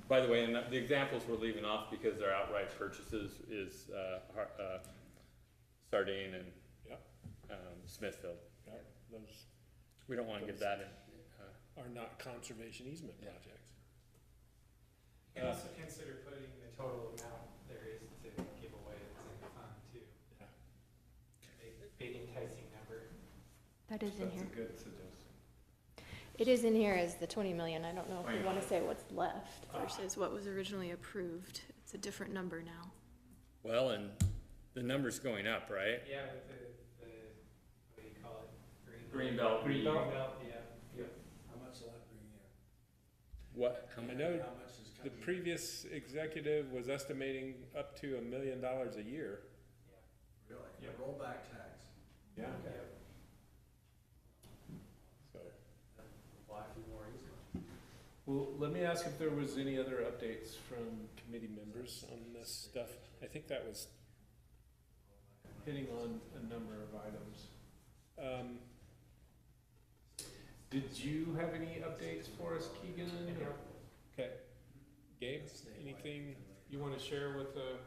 S6: By the way, and the examples we're leaving off because they're outright purchases is Sardine and Smithfield.
S3: Yep, those
S6: We don't want to give that in.
S3: are not conservation easement projects.
S14: you can also consider putting the total amount there is to give away that's in the fund too.
S3: Yeah.
S14: Big enticing number.
S9: That is in
S3: That's
S9: here.
S3: a good suggestion.
S9: It is in here as the 20 million. I don't know if we want to say what's left versus what was originally approved. It's a different number now.
S6: Well, and the number's going up, right?
S14: Yeah, with the what do you call it?
S6: Greenbelt.
S14: Greenbelt, yeah.
S7: How much will that bring in?
S6: What?
S3: I know
S7: How much is
S3: the
S7: coming?
S3: previous executive was estimating up to $1 million a year.
S7: Really?
S3: Yeah.
S7: Rollback tax.
S3: Yeah.
S14: Yeah.
S3: So,
S7: Apply a few more easily.
S3: well, let me ask if there was any other updates from committee members on this stuff. I think that was hitting on a number of items. Did you have any updates for us, Keegan? Okay. Gabe, anything you want to share with the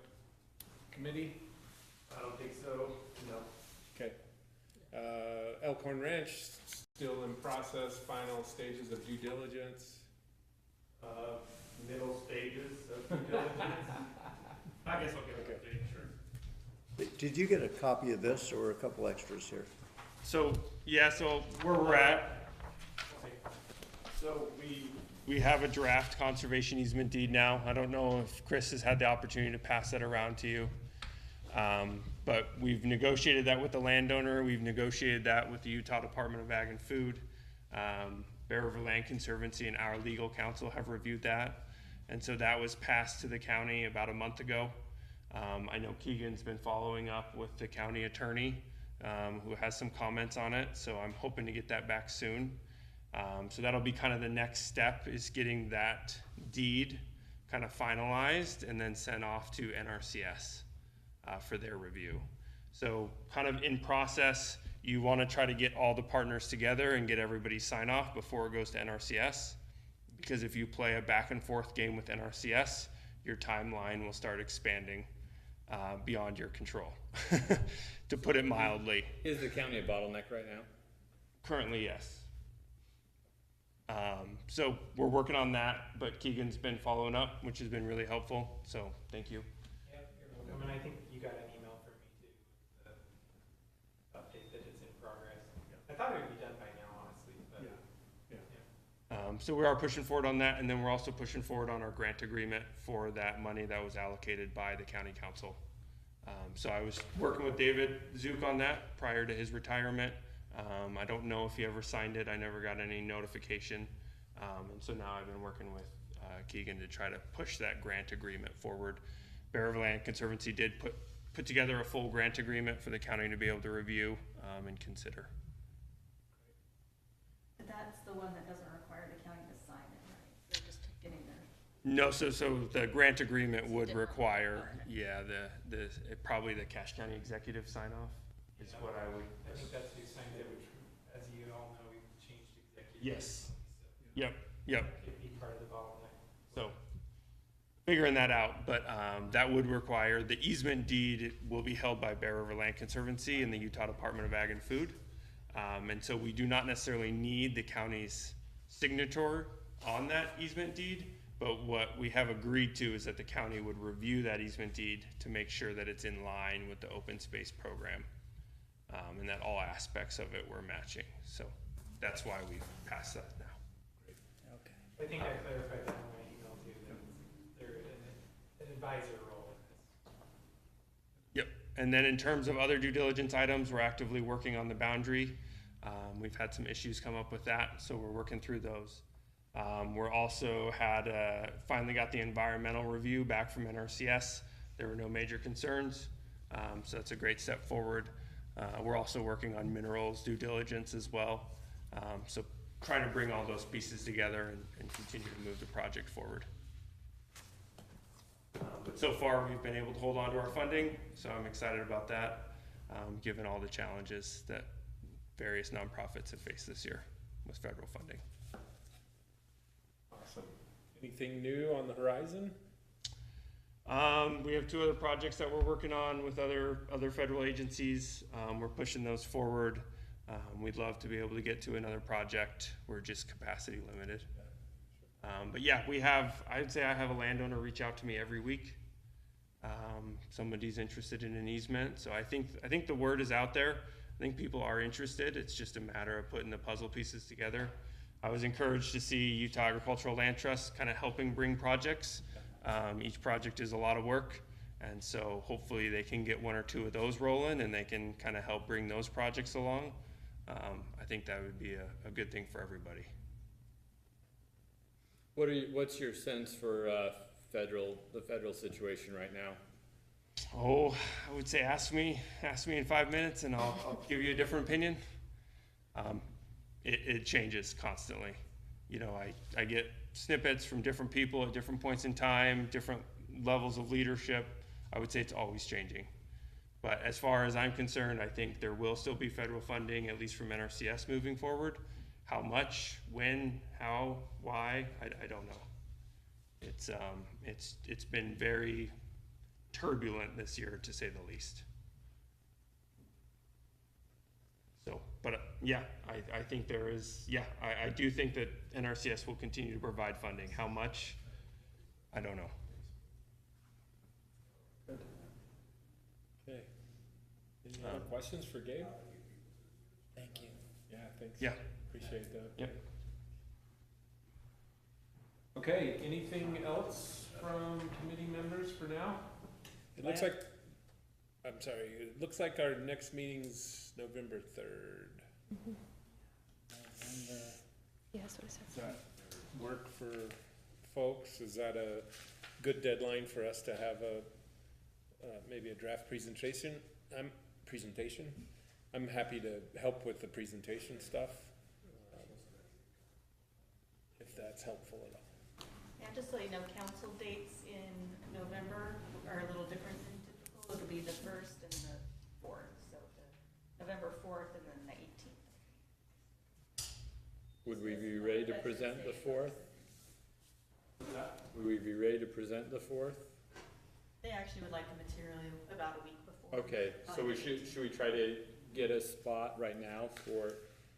S3: committee?
S11: I don't think so, no.
S3: Okay. Elkhorn Ranch, still in process, final stages of due diligence.
S11: Middle stages of due diligence. I guess I'll give an update, sure.
S13: Did you get a copy of this or a couple extras here?
S11: So, yeah, so where we're at, so we have a draft conservation easement deed now. I don't know if Chris has had the opportunity to pass that around to you. But we've negotiated that with the landowner. We've negotiated that with the Utah Department of Ag and Food. Bear River Land Conservancy and our legal counsel have reviewed that. And so that was passed to the county about a month ago. I know Keegan's been following up with the county attorney, who has some comments on it. So I'm hoping to get that back soon. So that'll be kind of the next step, is getting that deed kind of finalized and then sent off to NRCS for their review. So kind of in process, you want to try to get all the partners together and get everybody's sign off before it goes to NRCS. Because if you play a back and forth game with NRCS, your timeline will start expanding beyond your control, to put it mildly.
S6: Is the county a bottleneck right now?
S11: Currently, yes. So we're working on that, but Keegan's been following up, which has been really helpful. So thank you.
S14: Yeah, you're welcome. And I think you got an email from me too, with the update that it's in progress. I thought it would be done by now, honestly, but.
S11: So we are pushing forward on that, and then we're also pushing forward on our grant agreement for that money that was allocated by the county council. So I was working with David Zook on that prior to his retirement. I don't know if he ever signed it. I never got any notification. And so now I've been working with Keegan to try to push that grant agreement forward. Bear River Land Conservancy did put together a full grant agreement for the county to be able to review and consider.
S1: That's the one that doesn't require the county to sign it, right? They're just getting their.
S11: No, so the grant agreement would
S1: different.
S11: require,
S1: Okay.
S11: probably the Cache County executive sign off is what I would.
S14: I think that's who signed it, which, as you all know, we've changed executive.
S11: Yes.
S14: recently, so.
S11: Yep.
S15: Yep.
S14: That could be part of the bottleneck.
S15: So figuring that out, but that would require, the easement deed will be held by Bear River Land Conservancy and the Utah Department of Ag and Food. And so we do not necessarily need the county's signature on that easement deed, but what we have agreed to is that the county would review that easement deed to make sure that it's in line with the open space program, and that all aspects of it were matching. So that's why we've passed that now.
S10: Okay.
S14: I think I clarified that in my email too, that they're an advisor role in this.
S15: Yep. And then in terms of other due diligence items, we're actively working on the boundary. We've had some issues come up with that, so we're working through those. We're also finally got the environmental review back from NRCS. There were no major concerns, so that's a great step forward. We're also working on minerals due diligence as well. So trying to bring all those pieces together and continue to move the project forward. But so far, we've been able to hold on to our funding, so I'm excited about that, given all the challenges that various nonprofits have faced this year with federal funding.
S3: Awesome. Anything new on the horizon?
S15: We have 2 other projects that we're working on with other federal agencies. We're pushing those forward. We'd love to be able to get to another project. We're just capacity limited. But yeah, I'd say I have a landowner reach out to me every week. Somebody's interested in an easement. So I think the word is out there. I think people are interested. It's just a matter of putting the puzzle pieces together. I was encouraged to see Utah Agricultural Land Trust kind of helping bring projects. Each project is a lot of work, and so hopefully they can get 1 or 2 of those rolling and they can kind of help bring those projects along. I think that would be a good thing for everybody.
S6: What's your sense for the federal situation right now?
S15: Oh, I would say ask me in 5 minutes and I'll give you a different opinion. It changes constantly. You know, I get snippets from different people at different points in time, different levels of leadership. I would say it's always changing. But as far as I'm concerned, I think there will still be federal funding, at least from NRCS moving forward. How much, when, how, why, I don't know. It's been very turbulent this year, to say the least. So, but yeah, I think there is, I do think that NRCS will continue to provide funding. How much? I don't know.
S3: Okay. Any other questions for Gabe?
S10: Thank you.
S3: Yeah, thanks.
S15: Yeah.
S3: Appreciate that.
S15: Yep.
S3: Okay, anything else from committee members for now? It looks like, I'm sorry, it looks like our next meeting's November 3rd.
S10: November.
S9: Yeah, that's what I said.
S3: Does that work for folks? Is that a good deadline for us to have maybe a draft presentation? I'm happy to help with the presentation stuff, if that's helpful at all.
S1: Yeah, just so you know, council dates in November are a little different than typical. It'll be the 1st and the 4th, so November 4th and then the 18th.
S6: Would we be ready to present the 4th? Would we be ready to present the 4th?
S1: They actually would like the material about a week before.
S6: Okay, so should we try to get a spot right now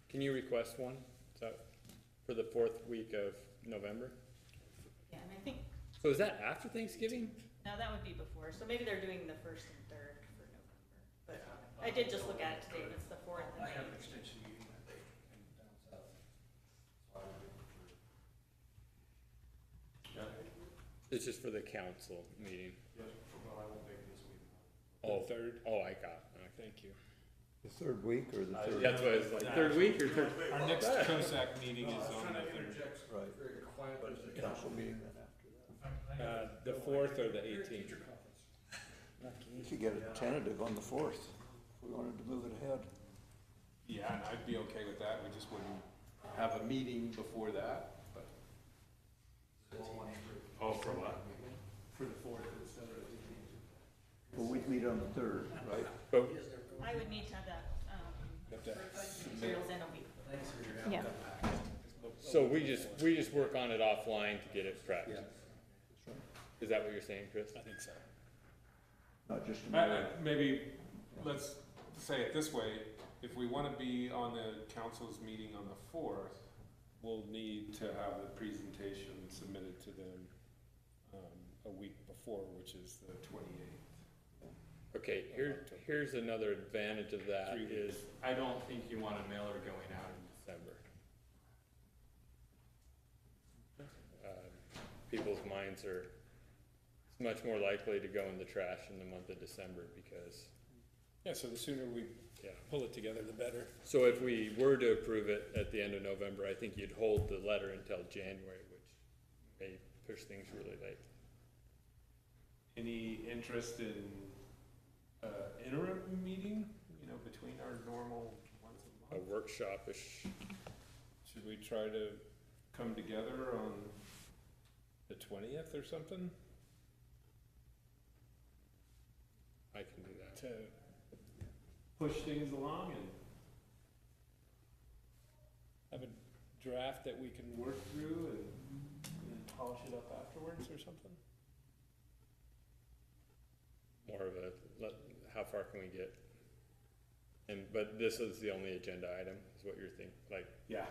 S6: can you request one? Is that for the 4th week of November?
S1: Yeah, and I think,
S6: So is that after Thanksgiving?
S1: no, that would be before, so maybe they're doing the 1st and 3rd for November. But I did just look at it today, and it's the 4th and the 18th.
S7: extension meeting that day down south.
S6: It's just for the council meeting.
S12: Well, I won't make this week.
S6: Oh,
S3: The 3rd?
S6: Oh, I got it.
S3: Thank you.
S13: The 3rd week or the 3rd?
S6: That's what I was like, 3rd week or 3rd?
S3: Our next COSAC meeting is on the 3rd.
S13: Right. What's the council meeting then after that?
S3: The 4th or the 18th?
S13: We could get a tentative on the 4th, if we wanted to move it ahead.
S3: Yeah, and I'd be okay with that. We just wouldn't have a meeting before that, but.
S15: Oh, for what?
S3: For the 4th instead of the 18th.
S13: Well, we'd meet on the 3rd, right?
S1: I would need to have that,
S3: Have to
S1: materials in a week.
S7: Thanks for your
S9: Yeah.
S6: So we just work on it offline to get it prepped.
S13: Yeah.
S6: Is that what you're saying, Chris?
S3: I think so.
S13: Not just a matter of.
S3: Maybe, let's say it this way, if we wanna be on the council's meeting on the 4th, we'll need to have the presentation submitted to them, a week before, which is the 28th.
S6: Okay, here's another advantage of that
S3: 3
S6: is,
S3: weeks.
S6: I don't think you want a mailer going out in December. People's minds are, it's much more likely to go in the trash in the month of December because,
S3: Yeah, so the sooner we
S6: yeah.
S3: pull it together, the better.
S6: So if we were to approve it at the end of November, I think you'd hold the letter until January, which may push things really late.
S3: Any interest in, interim meeting, between our normal once a
S6: A
S3: month?
S6: workshop-ish,
S3: Should we try to come together on the 20th or something
S6: I can do that.
S3: to push things along and have a draft that we can work through and polish it up afterwards or something?
S6: More of a, how far can we get? But this is the only agenda item, is what you're thinking, like,
S3: Yeah.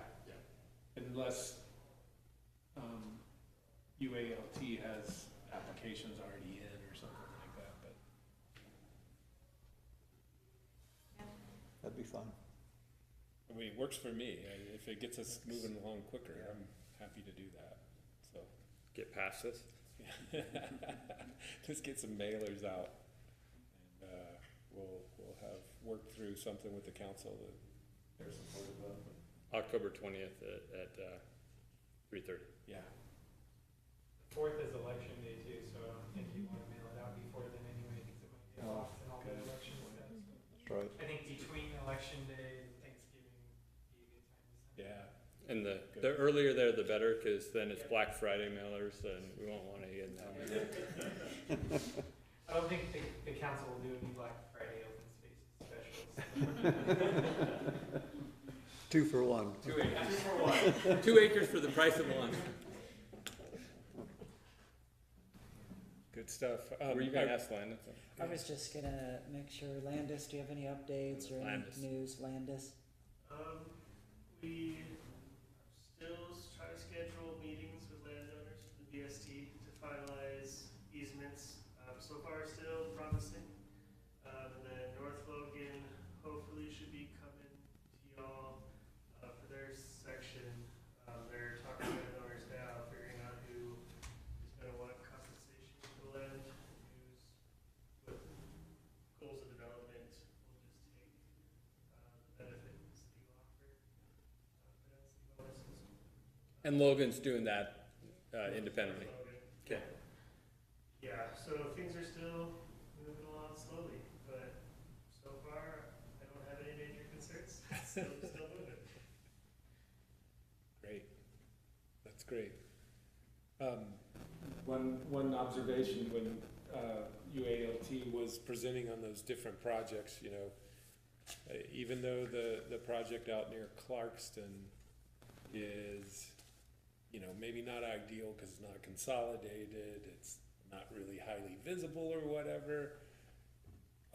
S3: Unless, UALT has applications already in or something like that, but.
S13: That'd be fun.
S3: I mean, it works for me. If it gets us moving along quicker, I'm happy to do that, so.
S6: get past this.
S3: Just get some mailers out, and, we'll have worked through something with the council that they're supportive of.
S6: October 20th at 3:30.
S3: Yeah.
S14: 4th is election day too, so I don't think you wanna mail it out before then anyway, cause it might get
S13: Oh,
S14: lost in all the election stuff, so.
S13: That's right.
S14: I think between election day and Thanksgiving would be a good time to send.
S3: Yeah.
S6: And the earlier there, the better, because then it's Black Friday mailers, and we won't want to get in that one.
S14: I don't think the council will do any Black Friday open spaces specials.
S13: 2 for 1.
S6: 2 acres. 2 for 1. 2 acres for the price of 1.
S3: Good stuff.
S6: Were you gonna ask Landon something?
S10: I was just gonna make sure, Landis, do you have any updates or any
S6: Landis.
S10: news, Landis?
S11: We still try to schedule meetings with landowners, the BST, to finalize easements. So far, still promising. And then North Logan hopefully should be coming to y'all for their section. They're talking to landowners now, figuring out who is gonna want compensation for the land, who's with goals of development will just take the benefits that you offer.
S6: And Logan's doing that independently. Okay.
S11: Yeah, so things are still moving along slowly, but so far, I don't have any major concerns. Still moving.
S3: Great. That's great. One observation when, UALT was presenting on those different projects, even though the project out near Clarkston is, maybe not ideal because it's not consolidated, it's not really highly visible or whatever.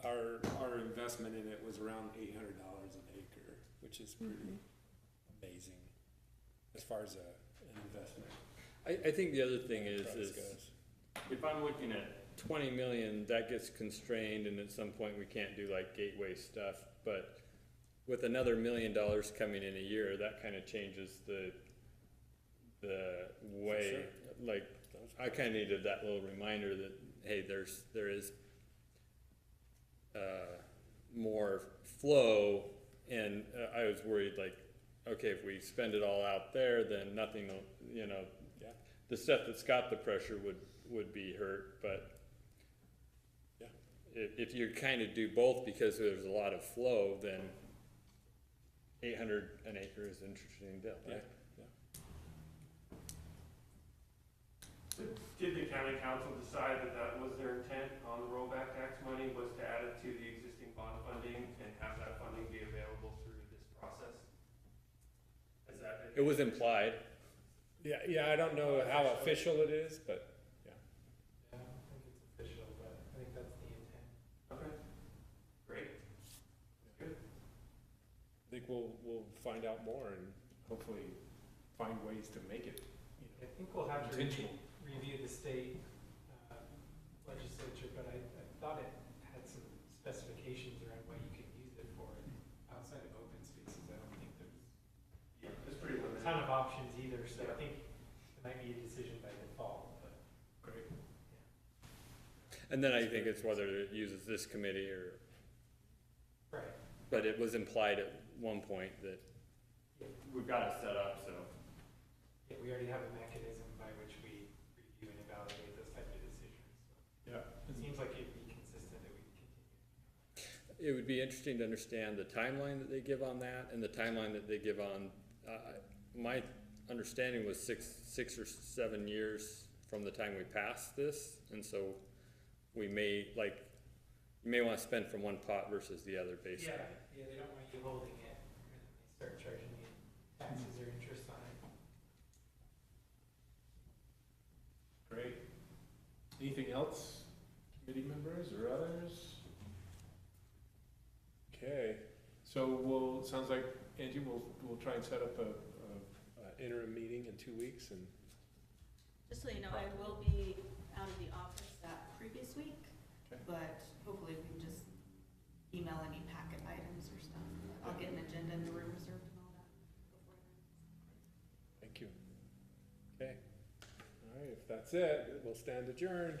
S3: Our investment in it was around $800 an acre, which is pretty amazing as far as an investment.
S6: I think the other thing is
S3: goes.
S6: if I'm looking at 20 million, that gets constrained, and at some point we can't do like gateway stuff. But with another $1 million coming in a year, that kind of changes the way. Like, I kind of needed that little reminder that hey, there is more flow, and I was worried like, okay, if we spend it all out there, then nothing will,
S3: Yeah.
S6: the stuff that's got the pressure would be hurt, but
S3: Yeah.
S6: if you kind of do both because there's a lot of flow, then 800 an acre is an interesting deal,
S3: Yeah.
S6: right?
S15: Did the county council decide that was their intent on the rollback tax money, was to add it to the existing bond funding and have that funding be available through this process? Is that?
S6: It was implied.
S3: Yeah, I don't know how official it is, but, yeah.
S14: Yeah, I don't think it's official, but I think that's the intent.
S12: Okay. Great. Good.
S3: I think we'll find out more and hopefully find ways to make it,
S14: I think we'll have to
S3: intentional.
S14: review the state legislature, but I thought it had some specifications around what you can use it for outside of open spaces. I don't think there's
S12: Yeah, it's pretty
S14: a
S12: limited.
S14: ton of options either, so I think it might be a decision by default, but.
S3: Great.
S6: And then I think it's whether it uses this committee or,
S14: Right.
S6: but it was implied at one point that we've got it set up, so.
S14: Yeah, we already have a mechanism by which we review and evaluate those types of decisions.
S3: Yeah.
S14: It seems like it'd be consistent that we continue.
S6: It would be interesting to understand the timeline that they give on that and the timeline that they give on, my understanding was six or 7 years from the time we passed this. And so we may, you may want to spend from one pot versus the other based on.
S14: Yeah, they don't want you holding it, and then they start charging you taxes or interest on it.
S3: Great. Anything else, committee members or others? Okay, so sounds like, Angie, we'll try and set up a interim meeting in 2 weeks and.
S1: Just so you know, I will be out of the office that previous week,
S3: Okay.
S1: but hopefully we can just email any packet items or stuff. I'll get an agenda in the room reserved and all that before then.
S3: Thank you. Okay. All right, if that's it, we'll stand adjourned.